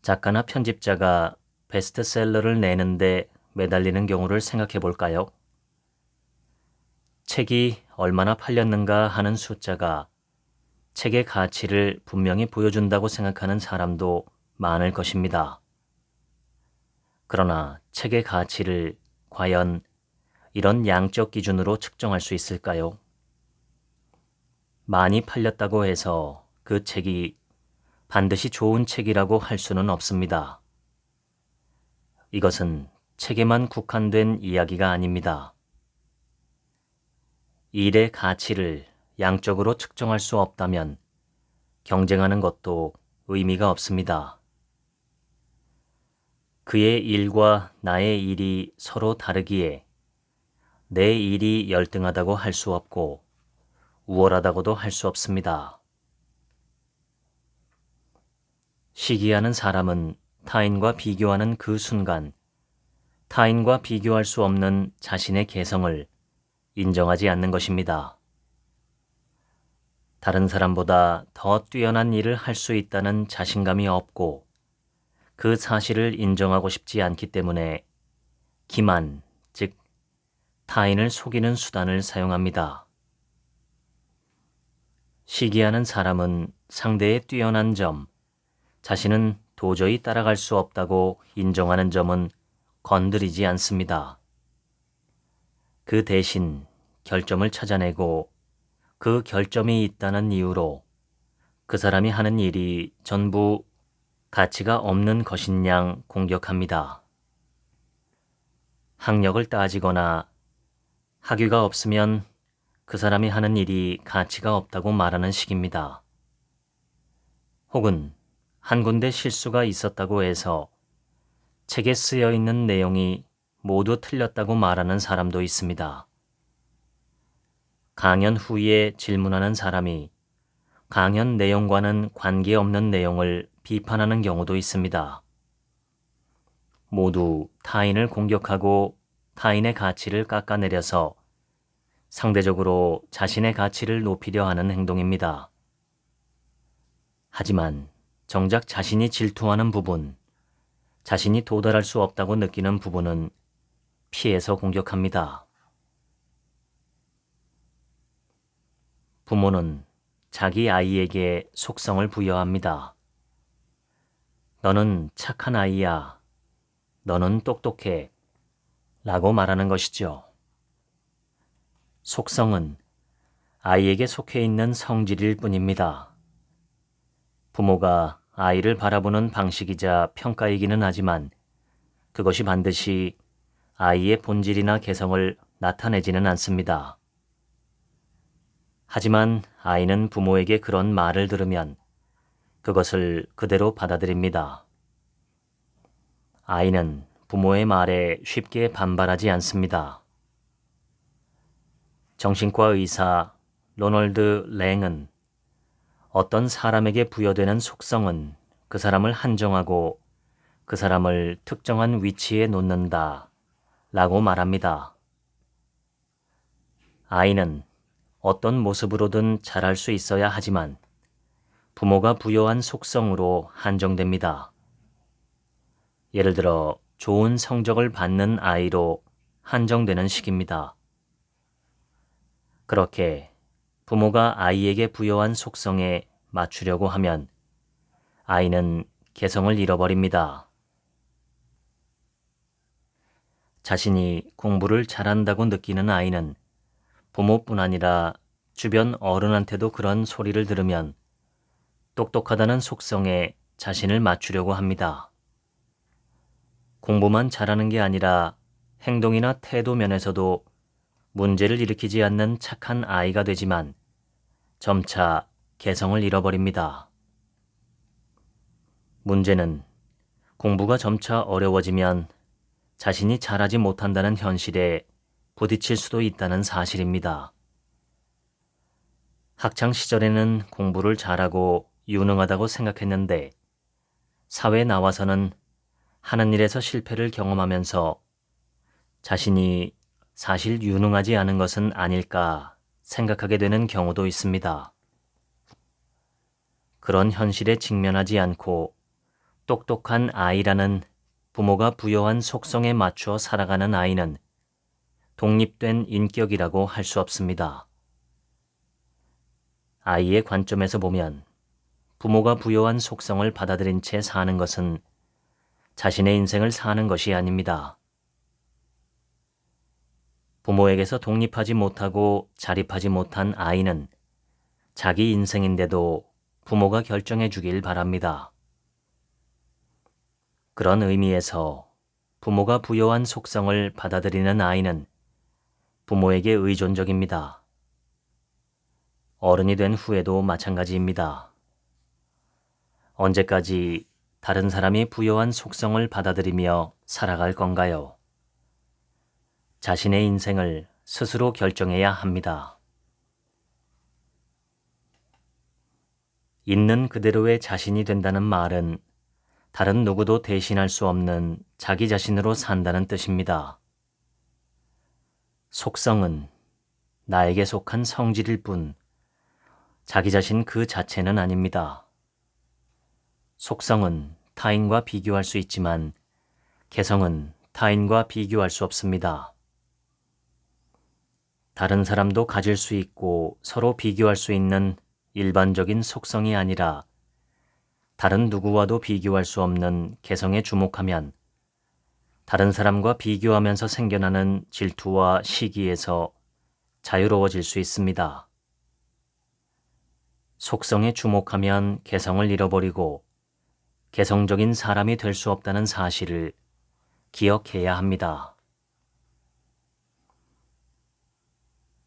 S1: 작가나 편집자가 베스트셀러를 내는데 매달리는 경우를 생각해 볼까요? 책이 얼마나 팔렸는가 하는 숫자가 책의 가치를 분명히 보여준다고 생각하는 사람도 많을 것입니다. 그러나 책의 가치를 과연 이런 양적 기준으로 측정할 수 있을까요? 많이 팔렸다고 해서 그 책이 반드시 좋은 책이라고 할 수는 없습니다. 이것은 책에만 국한된 이야기가 아닙니다. 일의 가치를 양적으로 측정할 수 없다면 경쟁하는 것도 의미가 없습니다. 그의 일과 나의 일이 서로 다르기에 내 일이 열등하다고 할 수 없고 우월하다고도 할 수 없습니다. 시기하는 사람은 타인과 비교하는 그 순간 타인과 비교할 수 없는 자신의 개성을 인정하지 않는 것입니다. 다른 사람보다 더 뛰어난 일을 할 수 있다는 자신감이 없고 그 사실을 인정하고 싶지 않기 때문에 기만, 즉 타인을 속이는 수단을 사용합니다. 시기하는 사람은 상대의 뛰어난 점, 자신은 도저히 따라갈 수 없다고 인정하는 점은 건드리지 않습니다. 그 대신 결점을 찾아내고 그 결점이 있다는 이유로 그 사람이 하는 일이 전부 가치가 없는 것인 양 공격합니다. 학력을 따지거나 학위가 없으면 그 사람이 하는 일이 가치가 없다고 말하는 식입니다. 혹은 한 군데 실수가 있었다고 해서 책에 쓰여 있는 내용이 모두 틀렸다고 말하는 사람도 있습니다. 강연 후에 질문하는 사람이 강연 내용과는 관계없는 내용을 비판하는 경우도 있습니다. 모두 타인을 공격하고 타인의 가치를 깎아내려서 상대적으로 자신의 가치를 높이려 하는 행동입니다. 하지만 정작 자신이 질투하는 부분, 자신이 도달할 수 없다고 느끼는 부분은 피해서 공격합니다. 부모는 자기 아이에게 속성을 부여합니다. 너는 착한 아이야. 너는 똑똑해. 라고 말하는 것이죠. 속성은 아이에게 속해 있는 성질일 뿐입니다. 부모가 아이를 바라보는 방식이자 평가이기는 하지만 그것이 반드시 아이의 본질이나 개성을 나타내지는 않습니다. 하지만 아이는 부모에게 그런 말을 들으면 그것을 그대로 받아들입니다. 아이는 부모의 말에 쉽게 반발하지 않습니다. 정신과 의사 로널드 랭은 어떤 사람에게 부여되는 속성은 그 사람을 한정하고 그 사람을 특정한 위치에 놓는다 라고 말합니다. 아이는 어떤 모습으로든 자랄 수 있어야 하지만 부모가 부여한 속성으로 한정됩니다. 예를 들어 좋은 성적을 받는 아이로 한정되는 식입니다. 그렇게 부모가 아이에게 부여한 속성에 맞추려고 하면 아이는 개성을 잃어버립니다. 자신이 공부를 잘한다고 느끼는 아이는 부모뿐 아니라 주변 어른한테도 그런 소리를 들으면 똑똑하다는 속성에 자신을 맞추려고 합니다. 공부만 잘하는 게 아니라 행동이나 태도 면에서도 문제를 일으키지 않는 착한 아이가 되지만 점차 개성을 잃어버립니다. 문제는 공부가 점차 어려워지면 자신이 잘하지 못한다는 현실에 부딪힐 수도 있다는 사실입니다. 학창 시절에는 공부를 잘하고 유능하다고 생각했는데 사회에 나와서는 하는 일에서 실패를 경험하면서 자신이 사실 유능하지 않은 것은 아닐까 생각하게 되는 경우도 있습니다. 그런 현실에 직면하지 않고 똑똑한 아이라는 부모가 부여한 속성에 맞추어 살아가는 아이는 독립된 인격이라고 할 수 없습니다. 아이의 관점에서 보면 부모가 부여한 속성을 받아들인 채 사는 것은 자신의 인생을 사는 것이 아닙니다. 부모에게서 독립하지 못하고 자립하지 못한 아이는 자기 인생인데도 부모가 결정해 주길 바랍니다. 그런 의미에서 부모가 부여한 속성을 받아들이는 아이는 부모에게 의존적입니다. 어른이 된 후에도 마찬가지입니다. 언제까지 다른 사람이 부여한 속성을 받아들이며 살아갈 건가요? 자신의 인생을 스스로 결정해야 합니다. 있는 그대로의 자신이 된다는 말은 다른 누구도 대신할 수 없는 자기 자신으로 산다는 뜻입니다. 속성은 나에게 속한 성질일 뿐 자기 자신 그 자체는 아닙니다. 속성은 타인과 비교할 수 있지만 개성은 타인과 비교할 수 없습니다. 다른 사람도 가질 수 있고 서로 비교할 수 있는 일반적인 속성이 아니라 다른 누구와도 비교할 수 없는 개성에 주목하면 다른 사람과 비교하면서 생겨나는 질투와 시기에서 자유로워질 수 있습니다. 속성에 주목하면 개성을 잃어버리고 개성적인 사람이 될 수 없다는 사실을 기억해야 합니다.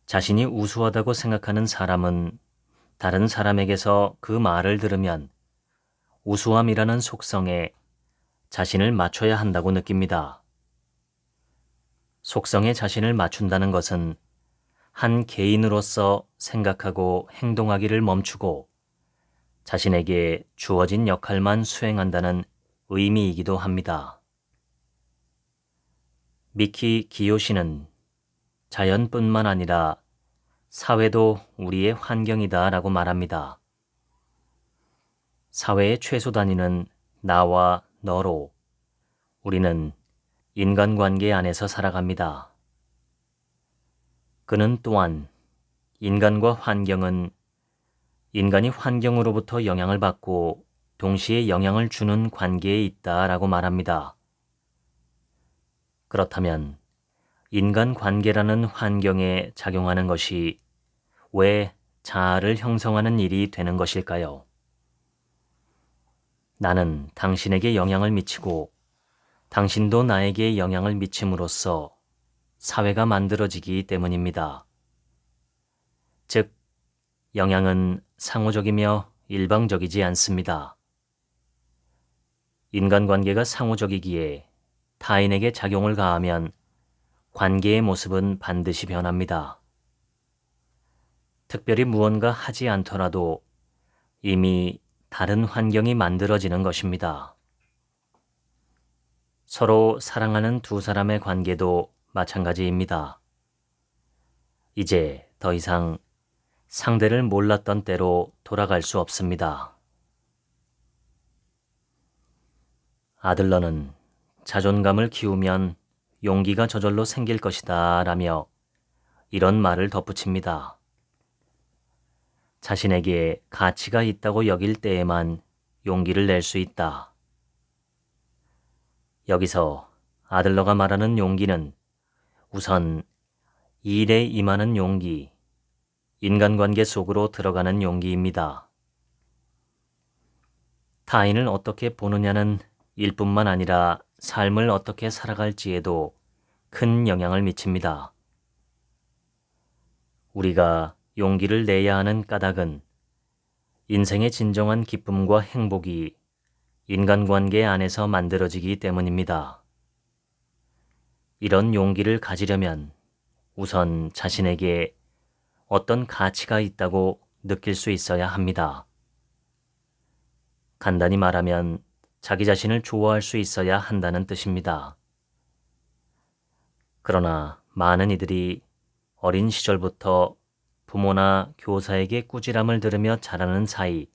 S1: 자신이 우수하다고 생각하는 사람은 다른 사람에게서 그 말을 들으면 우수함이라는 속성에 자신을 맞춰야 한다고 느낍니다. 속성에 자신을 맞춘다는 것은 한 개인으로서 생각하고 행동하기를 멈추고 자신에게 주어진 역할만 수행한다는 의미이기도 합니다. 미키 기요시는 자연뿐만 아니라 사회도 우리의 환경이다 라고 말합니다. 사회의 최소 단위는 나와 너로 우리는 인간관계 안에서 살아갑니다. 그는 또한 인간과 환경은 인간이 환경으로부터 영향을 받고 동시에 영향을 주는 관계에 있다 라고 말합니다. 그렇다면 인간관계라는 환경에 작용하는 것이 왜 자아를 형성하는 일이 되는 것일까요? 나는 당신에게 영향을 미치고 당신도 나에게 영향을 미침으로써 사회가 만들어지기 때문입니다. 즉, 영향은 상호적이며 일방적이지 않습니다. 인간관계가 상호적이기에 타인에게 작용을 가하면 관계의 모습은 반드시 변합니다. 특별히 무언가 하지 않더라도 이미 다른 환경이 만들어지는 것입니다. 서로 사랑하는 두 사람의 관계도 마찬가지입니다. 이제 더 이상 상대를 몰랐던 때로 돌아갈 수 없습니다. 아들러는 자존감을 키우면 용기가 저절로 생길 것이다 라며 이런 말을 덧붙입니다. 자신에게 가치가 있다고 여길 때에만 용기를 낼 수 있다. 여기서 아들러가 말하는 용기는 우선 일에 임하는 용기, 인간관계 속으로 들어가는 용기입니다. 타인을 어떻게 보느냐는 일뿐만 아니라 삶을 어떻게 살아갈지에도 큰 영향을 미칩니다. 우리가 용기를 내야 하는 까닭은 인생의 진정한 기쁨과 행복이 인간관계 안에서 만들어지기 때문입니다. 이런 용기를 가지려면 우선 자신에게 어떤 가치가 있다고 느낄 수 있어야 합니다. 간단히 말하면 자기 자신을 좋아할 수 있어야 한다는 뜻입니다. 그러나 많은 이들이 어린 시절부터 부모나 교사에게 꾸지람을 들으며 자라는 사이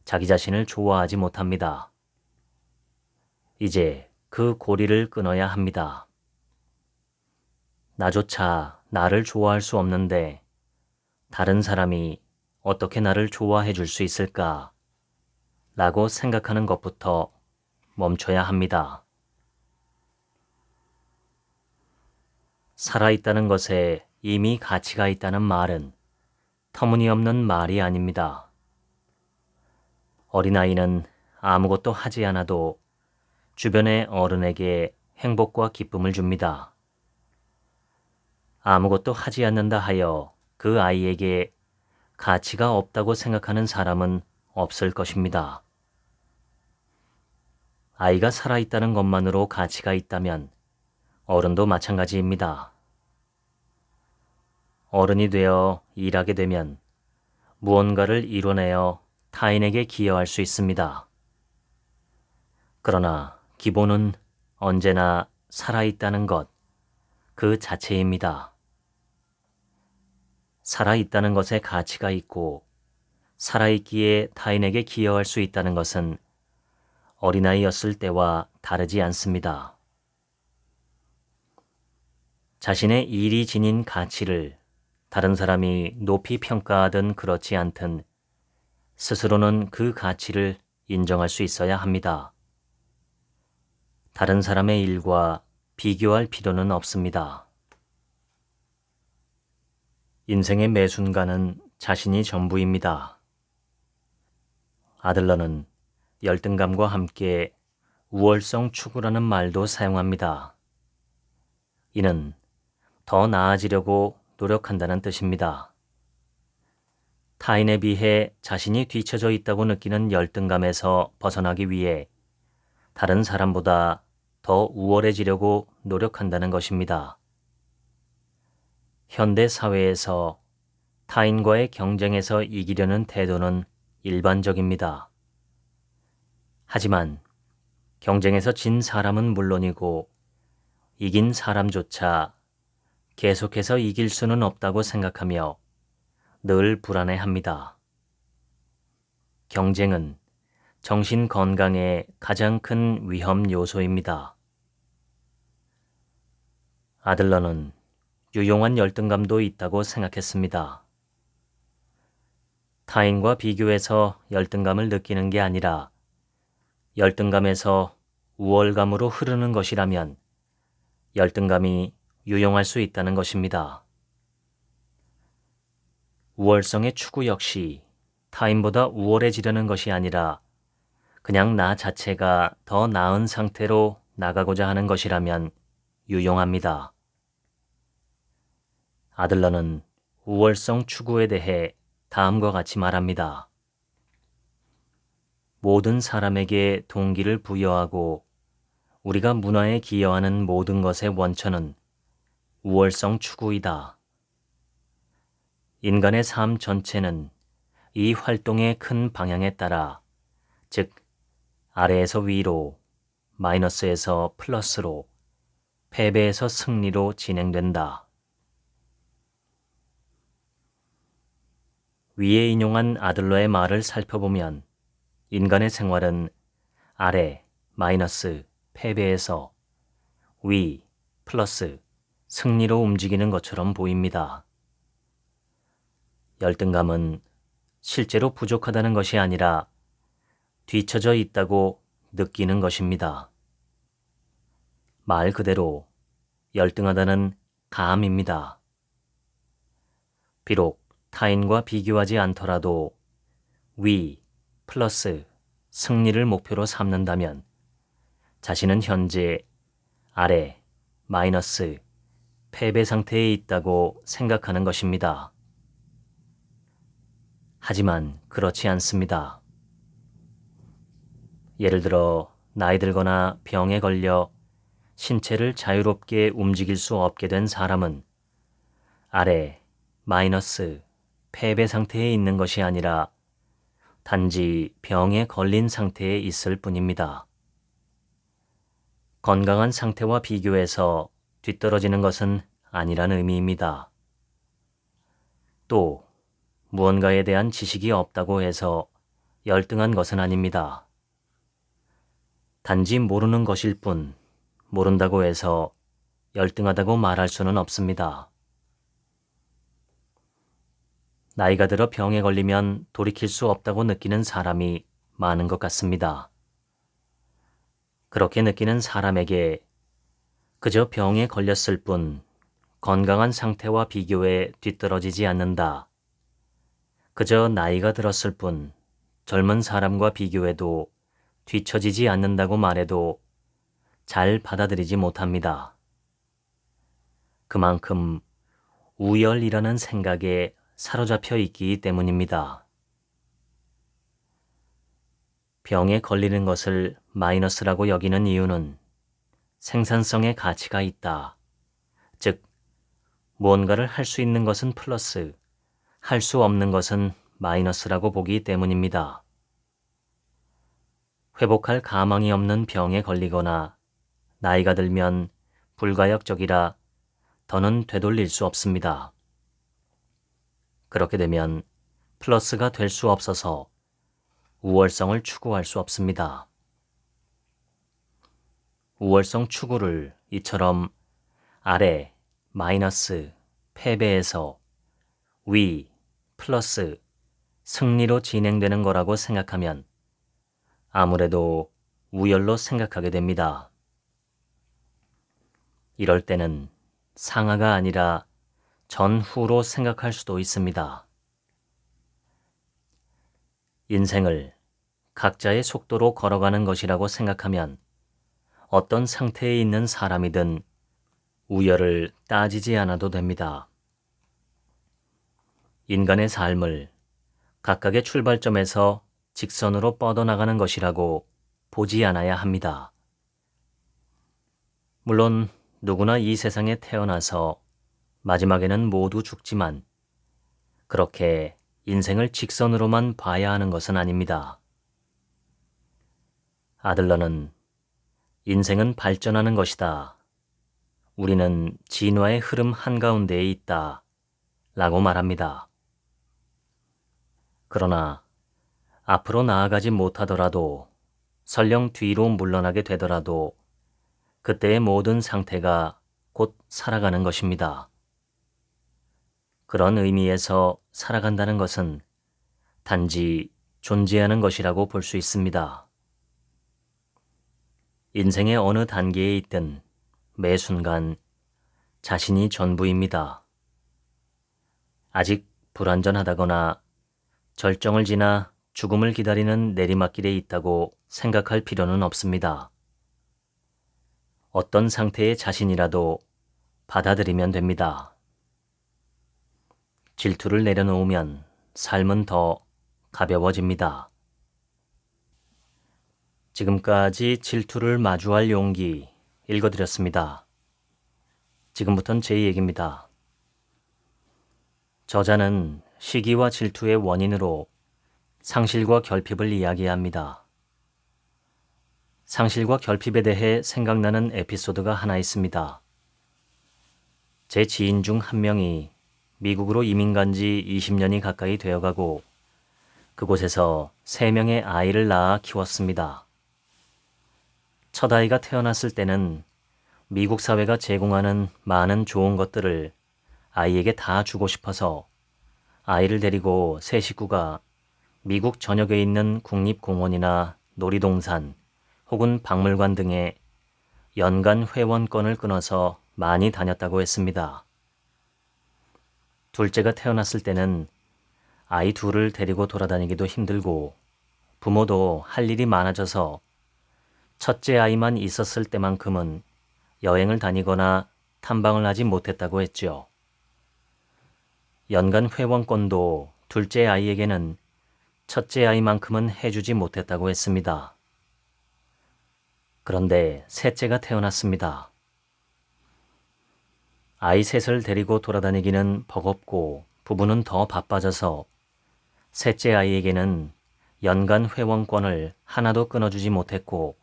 S1: 자기 자신을 좋아하지 못합니다. 이제 그 고리를 끊어야 합니다. 나조차 나를 좋아할 수 없는데 다른 사람이 어떻게 나를 좋아해 줄 수 있을까? 라고 생각하는 것부터 멈춰야 합니다. 살아있다는 것에 이미 가치가 있다는 말은 터무니없는 말이 아닙니다. 어린아이는 아무것도 하지 않아도 주변의 어른에게 행복과 기쁨을 줍니다. 아무것도 하지 않는다 하여 그 아이에게 가치가 없다고 생각하는 사람은 없을 것입니다. 아이가 살아있다는 것만으로 가치가 있다면 어른도 마찬가지입니다. 어른이 되어 일하게 되면 무언가를 이뤄내어 타인에게 기여할 수 있습니다. 그러나 기본은 언제나 살아있다는 것, 그 자체입니다. 살아있다는 것에 가치가 있고 살아있기에 타인에게 기여할 수 있다는 것은 어린아이였을 때와 다르지 않습니다. 자신의 일이 지닌 가치를 다른 사람이 높이 평가하든 그렇지 않든 스스로는 그 가치를 인정할 수 있어야 합니다. 다른 사람의 일과 비교할 필요는 없습니다. 인생의 매 순간은 자신이 전부입니다. 아들러는 열등감과 함께 우월성 추구라는 말도 사용합니다. 이는 더 나아지려고 노력한다는 뜻입니다. 타인에 비해 자신이 뒤처져 있다고 느끼는 열등감에서 벗어나기 위해 다른 사람보다 더 우월해지려고 노력한다는 것입니다. 현대 사회에서 타인과의 경쟁에서 이기려는 태도는 일반적입니다. 하지만 경쟁에서 진 사람은 물론이고 이긴 사람조차 계속해서 이길 수는 없다고 생각하며 늘 불안해합니다. 경쟁은 정신 건강의 가장 큰 위험 요소입니다. 아들러는 유용한 열등감도 있다고 생각했습니다. 타인과 비교해서 열등감을 느끼는 게 아니라 열등감에서 우월감으로 흐르는 것이라면 열등감이 유용할 수 있다는 것입니다. 우월성의 추구 역시 타인보다 우월해지려는 것이 아니라 그냥 나 자체가 더 나은 상태로 나가고자 하는 것이라면 유용합니다. 아들러는 우월성 추구에 대해 다음과 같이 말합니다. 모든 사람에게 동기를 부여하고 우리가 문화에 기여하는 모든 것의 원천은 우월성 추구이다. 인간의 삶 전체는 이 활동의 큰 방향에 따라, 즉 아래에서 위로, 마이너스에서 플러스로, 패배에서 승리로 진행된다. 위에 인용한 아들러의 말을 살펴보면 인간의 생활은 아래 마이너스 패배에서 위 플러스 승리로 움직이는 것처럼 보입니다. 열등감은 실제로 부족하다는 것이 아니라 뒤처져 있다고 느끼는 것입니다. 말 그대로 열등하다는 감입니다. 비록 타인과 비교하지 않더라도 위 플러스 승리를 목표로 삼는다면 자신은 현재 아래 마이너스 패배 상태에 있다고 생각하는 것입니다. 하지만 그렇지 않습니다. 예를 들어 나이 들거나 병에 걸려 신체를 자유롭게 움직일 수 없게 된 사람은 아래 마이너스 패배 상태에 있는 것이 아니라 단지 병에 걸린 상태에 있을 뿐입니다. 건강한 상태와 비교해서 뒤떨어지는 것은 아니란 의미입니다. 또 무언가에 대한 지식이 없다고 해서 열등한 것은 아닙니다. 단지 모르는 것일 뿐 모른다고 해서 열등하다고 말할 수는 없습니다. 나이가 들어 병에 걸리면 돌이킬 수 없다고 느끼는 사람이 많은 것 같습니다. 그렇게 느끼는 사람에게 그저 병에 걸렸을 뿐 건강한 상태와 비교해 뒤떨어지지 않는다. 그저 나이가 들었을 뿐 젊은 사람과 비교해도 뒤처지지 않는다고 말해도 잘 받아들이지 못합니다. 그만큼 우열이라는 생각에 사로잡혀 있기 때문입니다. 병에 걸리는 것을 마이너스라고 여기는 이유는 생산성의 가치가 있다. 즉, 무언가를 할 수 있는 것은 플러스, 할 수 없는 것은 마이너스라고 보기 때문입니다. 회복할 가망이 없는 병에 걸리거나 나이가 들면 불가역적이라 더는 되돌릴 수 없습니다. 그렇게 되면 플러스가 될 수 없어서 우월성을 추구할 수 없습니다. 우월성 추구를 이처럼 아래 마이너스 패배에서 위 플러스 승리로 진행되는 거라고 생각하면 아무래도 우열로 생각하게 됩니다. 이럴 때는 상하가 아니라 전후로 생각할 수도 있습니다. 인생을 각자의 속도로 걸어가는 것이라고 생각하면 어떤 상태에 있는 사람이든 우열을 따지지 않아도 됩니다. 인간의 삶을 각각의 출발점에서 직선으로 뻗어나가는 것이라고 보지 않아야 합니다. 물론 누구나 이 세상에 태어나서 마지막에는 모두 죽지만 그렇게 인생을 직선으로만 봐야 하는 것은 아닙니다. 아들러는 인생은 발전하는 것이다. 우리는 진화의 흐름 한가운데에 있다. 라고 말합니다. 그러나 앞으로 나아가지 못하더라도 설령 뒤로 물러나게 되더라도 그때의 모든 상태가 곧 살아가는 것입니다. 그런 의미에서 살아간다는 것은 단지 존재하는 것이라고 볼 수 있습니다. 인생의 어느 단계에 있든 매 순간 자신이 전부입니다. 아직 불완전하다거나 절정을 지나 죽음을 기다리는 내리막길에 있다고 생각할 필요는 없습니다. 어떤 상태의 자신이라도 받아들이면 됩니다. 질투를 내려놓으면 삶은 더 가벼워집니다. 지금까지 질투를 마주할 용기 읽어드렸습니다. 지금부턴 제 얘기입니다. 저자는 시기와 질투의 원인으로 상실과 결핍을 이야기합니다. 상실과 결핍에 대해 생각나는 에피소드가 하나 있습니다. 제 지인 중 한 명이 미국으로 이민 간 지 20년이 가까이 되어가고 그곳에서 3명의 아이를 낳아 키웠습니다. 첫 아이가 태어났을 때는 미국 사회가 제공하는 많은 좋은 것들을 아이에게 다 주고 싶어서 아이를 데리고 세 식구가 미국 전역에 있는 국립공원이나 놀이동산 혹은 박물관 등에 연간 회원권을 끊어서 많이 다녔다고 했습니다. 둘째가 태어났을 때는 아이 둘을 데리고 돌아다니기도 힘들고 부모도 할 일이 많아져서 첫째 아이만 있었을 때만큼은 여행을 다니거나 탐방을 하지 못했다고 했죠. 연간 회원권도 둘째 아이에게는 첫째 아이만큼은 해주지 못했다고 했습니다. 그런데 셋째가 태어났습니다. 아이 셋을 데리고 돌아다니기는 버겁고 부부는 더 바빠져서 셋째 아이에게는 연간 회원권을 하나도 끊어주지 못했고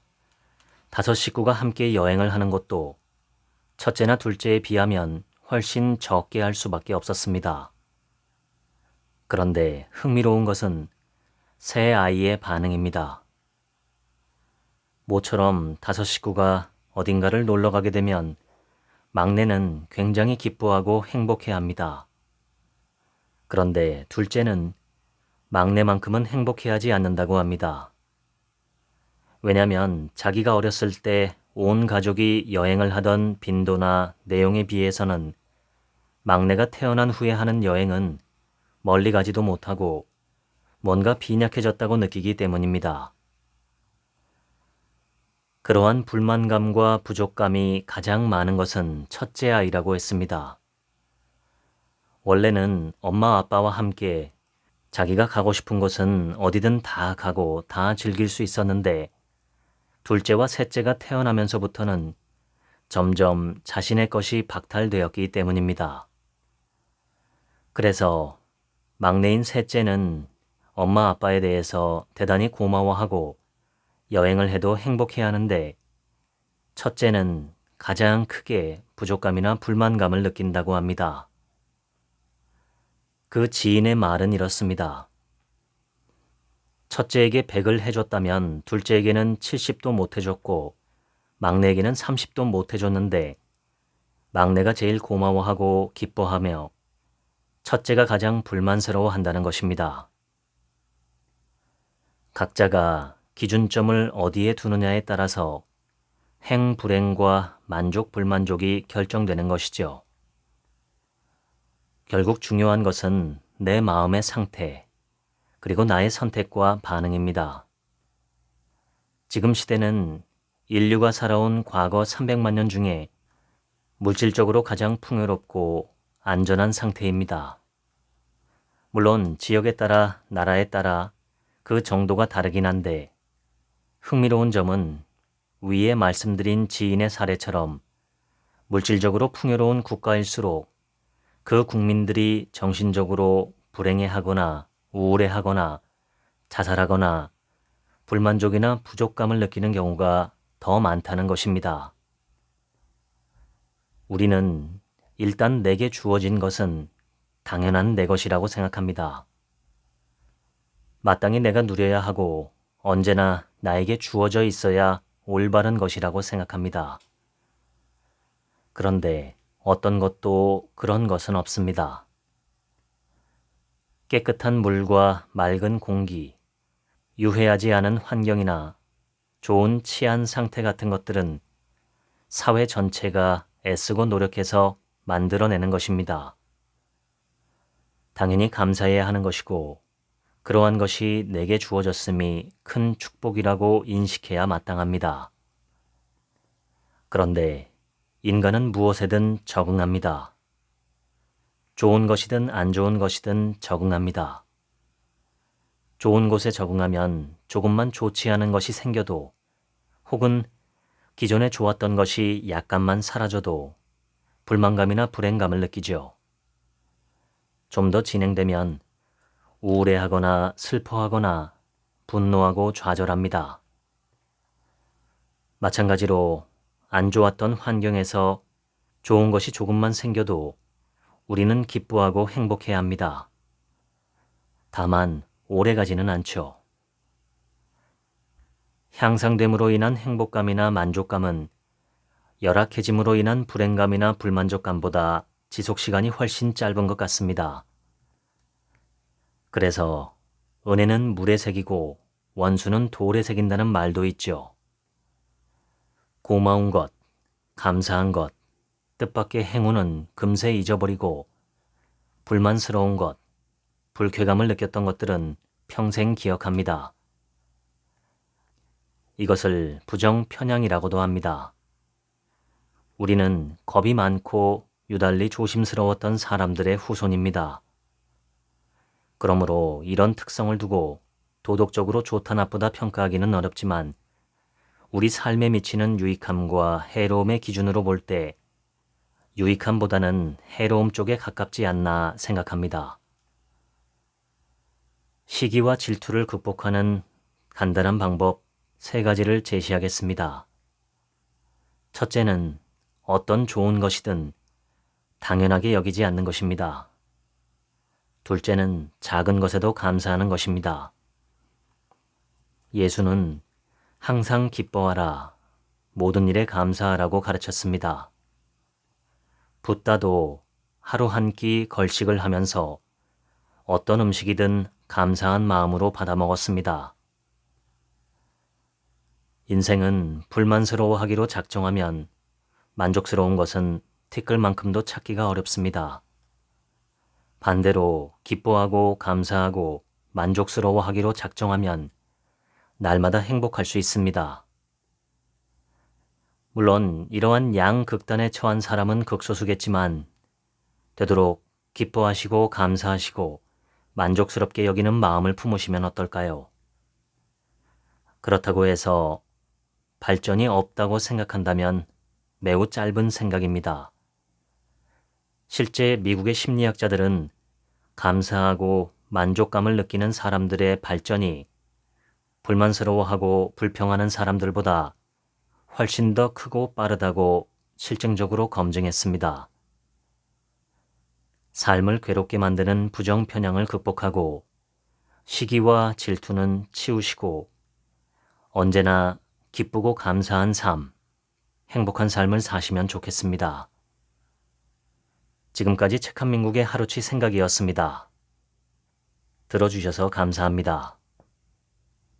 S1: 5 식구가 함께 여행을 하는 것도 첫째나 둘째에 비하면 훨씬 적게 할 수밖에 없었습니다. 그런데 흥미로운 것은 새 아이의 반응입니다. 모처럼 5 식구가 어딘가를 놀러 가게 되면 막내는 굉장히 기뻐하고 행복해합니다. 그런데 둘째는 막내만큼은 행복해하지 않는다고 합니다. 왜냐하면 자기가 어렸을 때 온 가족이 여행을 하던 빈도나 내용에 비해서는 막내가 태어난 후에 하는 여행은 멀리 가지도 못하고 뭔가 빈약해졌다고 느끼기 때문입니다. 그러한 불만감과 부족감이 가장 많은 것은 첫째 아이라고 했습니다. 원래는 엄마 아빠와 함께 자기가 가고 싶은 곳은 어디든 다 가고 다 즐길 수 있었는데 둘째와 셋째가 태어나면서부터는 점점 자신의 것이 박탈되었기 때문입니다. 그래서 막내인 셋째는 엄마 아빠에 대해서 대단히 고마워하고 여행을 해도 행복해하는데 첫째는 가장 크게 부족감이나 불만감을 느낀다고 합니다. 그 지인의 말은 이렇습니다. 첫째에게 100을 해줬다면 둘째에게는 70도 못 해줬고 막내에게는 30도 못 해줬는데 막내가 제일 고마워하고 기뻐하며 첫째가 가장 불만스러워한다는 것입니다. 각자가 기준점을 어디에 두느냐에 따라서 행불행과 만족 불만족이 결정되는 것이죠. 결국 중요한 것은 내 마음의 상태, 그리고 나의 선택과 반응입니다. 지금 시대는 인류가 살아온 과거 300만 년 중에 물질적으로 가장 풍요롭고 안전한 상태입니다. 물론 지역에 따라 나라에 따라 그 정도가 다르긴 한데 흥미로운 점은 위에 말씀드린 지인의 사례처럼 물질적으로 풍요로운 국가일수록 그 국민들이 정신적으로 불행해하거나 우울해하거나 자살하거나 불만족이나 부족감을 느끼는 경우가 더 많다는 것입니다. 우리는 일단 내게 주어진 것은 당연한 내 것이라고 생각합니다. 마땅히 내가 누려야 하고 언제나 나에게 주어져 있어야 올바른 것이라고 생각합니다. 그런데 어떤 것도 그런 것은 없습니다. 깨끗한 물과 맑은 공기, 유해하지 않은 환경이나 좋은 치안 상태 같은 것들은 사회 전체가 애쓰고 노력해서 만들어내는 것입니다. 당연히 감사해야 하는 것이고 그러한 것이 내게 주어졌음이 큰 축복이라고 인식해야 마땅합니다. 그런데 인간은 무엇에든 적응합니다. 좋은 것이든 안 좋은 것이든 적응합니다. 좋은 곳에 적응하면 조금만 좋지 않은 것이 생겨도 혹은 기존에 좋았던 것이 약간만 사라져도 불만감이나 불행감을 느끼죠. 좀 더 진행되면 우울해하거나 슬퍼하거나 분노하고 좌절합니다. 마찬가지로 안 좋았던 환경에서 좋은 것이 조금만 생겨도 우리는 기뻐하고 행복해야 합니다. 다만 오래 가지는 않죠. 향상됨으로 인한 행복감이나 만족감은 열악해짐으로 인한 불행감이나 불만족감보다 지속시간이 훨씬 짧은 것 같습니다. 그래서 은혜는 물에 새기고 원수는 돌에 새긴다는 말도 있죠. 고마운 것, 감사한 것, 뜻밖의 행운은 금세 잊어버리고 불만스러운 것, 불쾌감을 느꼈던 것들은 평생 기억합니다. 이것을 부정편향이라고도 합니다. 우리는 겁이 많고 유달리 조심스러웠던 사람들의 후손입니다. 그러므로 이런 특성을 두고 도덕적으로 좋다 나쁘다 평가하기는 어렵지만 우리 삶에 미치는 유익함과 해로움의 기준으로 볼 때 유익함보다는 해로움 쪽에 가깝지 않나 생각합니다. 시기와 질투를 극복하는 간단한 방법 3가지를 제시하겠습니다. 첫째는 어떤 좋은 것이든 당연하게 여기지 않는 것입니다. 둘째는 작은 것에도 감사하는 것입니다. 예수는 항상 기뻐하라, 모든 일에 감사하라고 가르쳤습니다. 붓다도 하루 한 끼 걸식을 하면서 어떤 음식이든 감사한 마음으로 받아 먹었습니다. 인생은 불만스러워하기로 작정하면 만족스러운 것은 티끌만큼도 찾기가 어렵습니다. 반대로 기뻐하고 감사하고 만족스러워하기로 작정하면 날마다 행복할 수 있습니다. 물론 이러한 양극단에 처한 사람은 극소수겠지만 되도록 기뻐하시고 감사하시고 만족스럽게 여기는 마음을 품으시면 어떨까요? 그렇다고 해서 발전이 없다고 생각한다면 매우 짧은 생각입니다. 실제 미국의 심리학자들은 감사하고 만족감을 느끼는 사람들의 발전이 불만스러워하고 불평하는 사람들보다 훨씬 더 크고 빠르다고 실증적으로 검증했습니다. 삶을 괴롭게 만드는 부정편향을 극복하고 시기와 질투는 치우시고 언제나 기쁘고 감사한 삶, 행복한 삶을 사시면 좋겠습니다. 지금까지 책 한 민국의 하루치 생각이었습니다. 들어주셔서 감사합니다.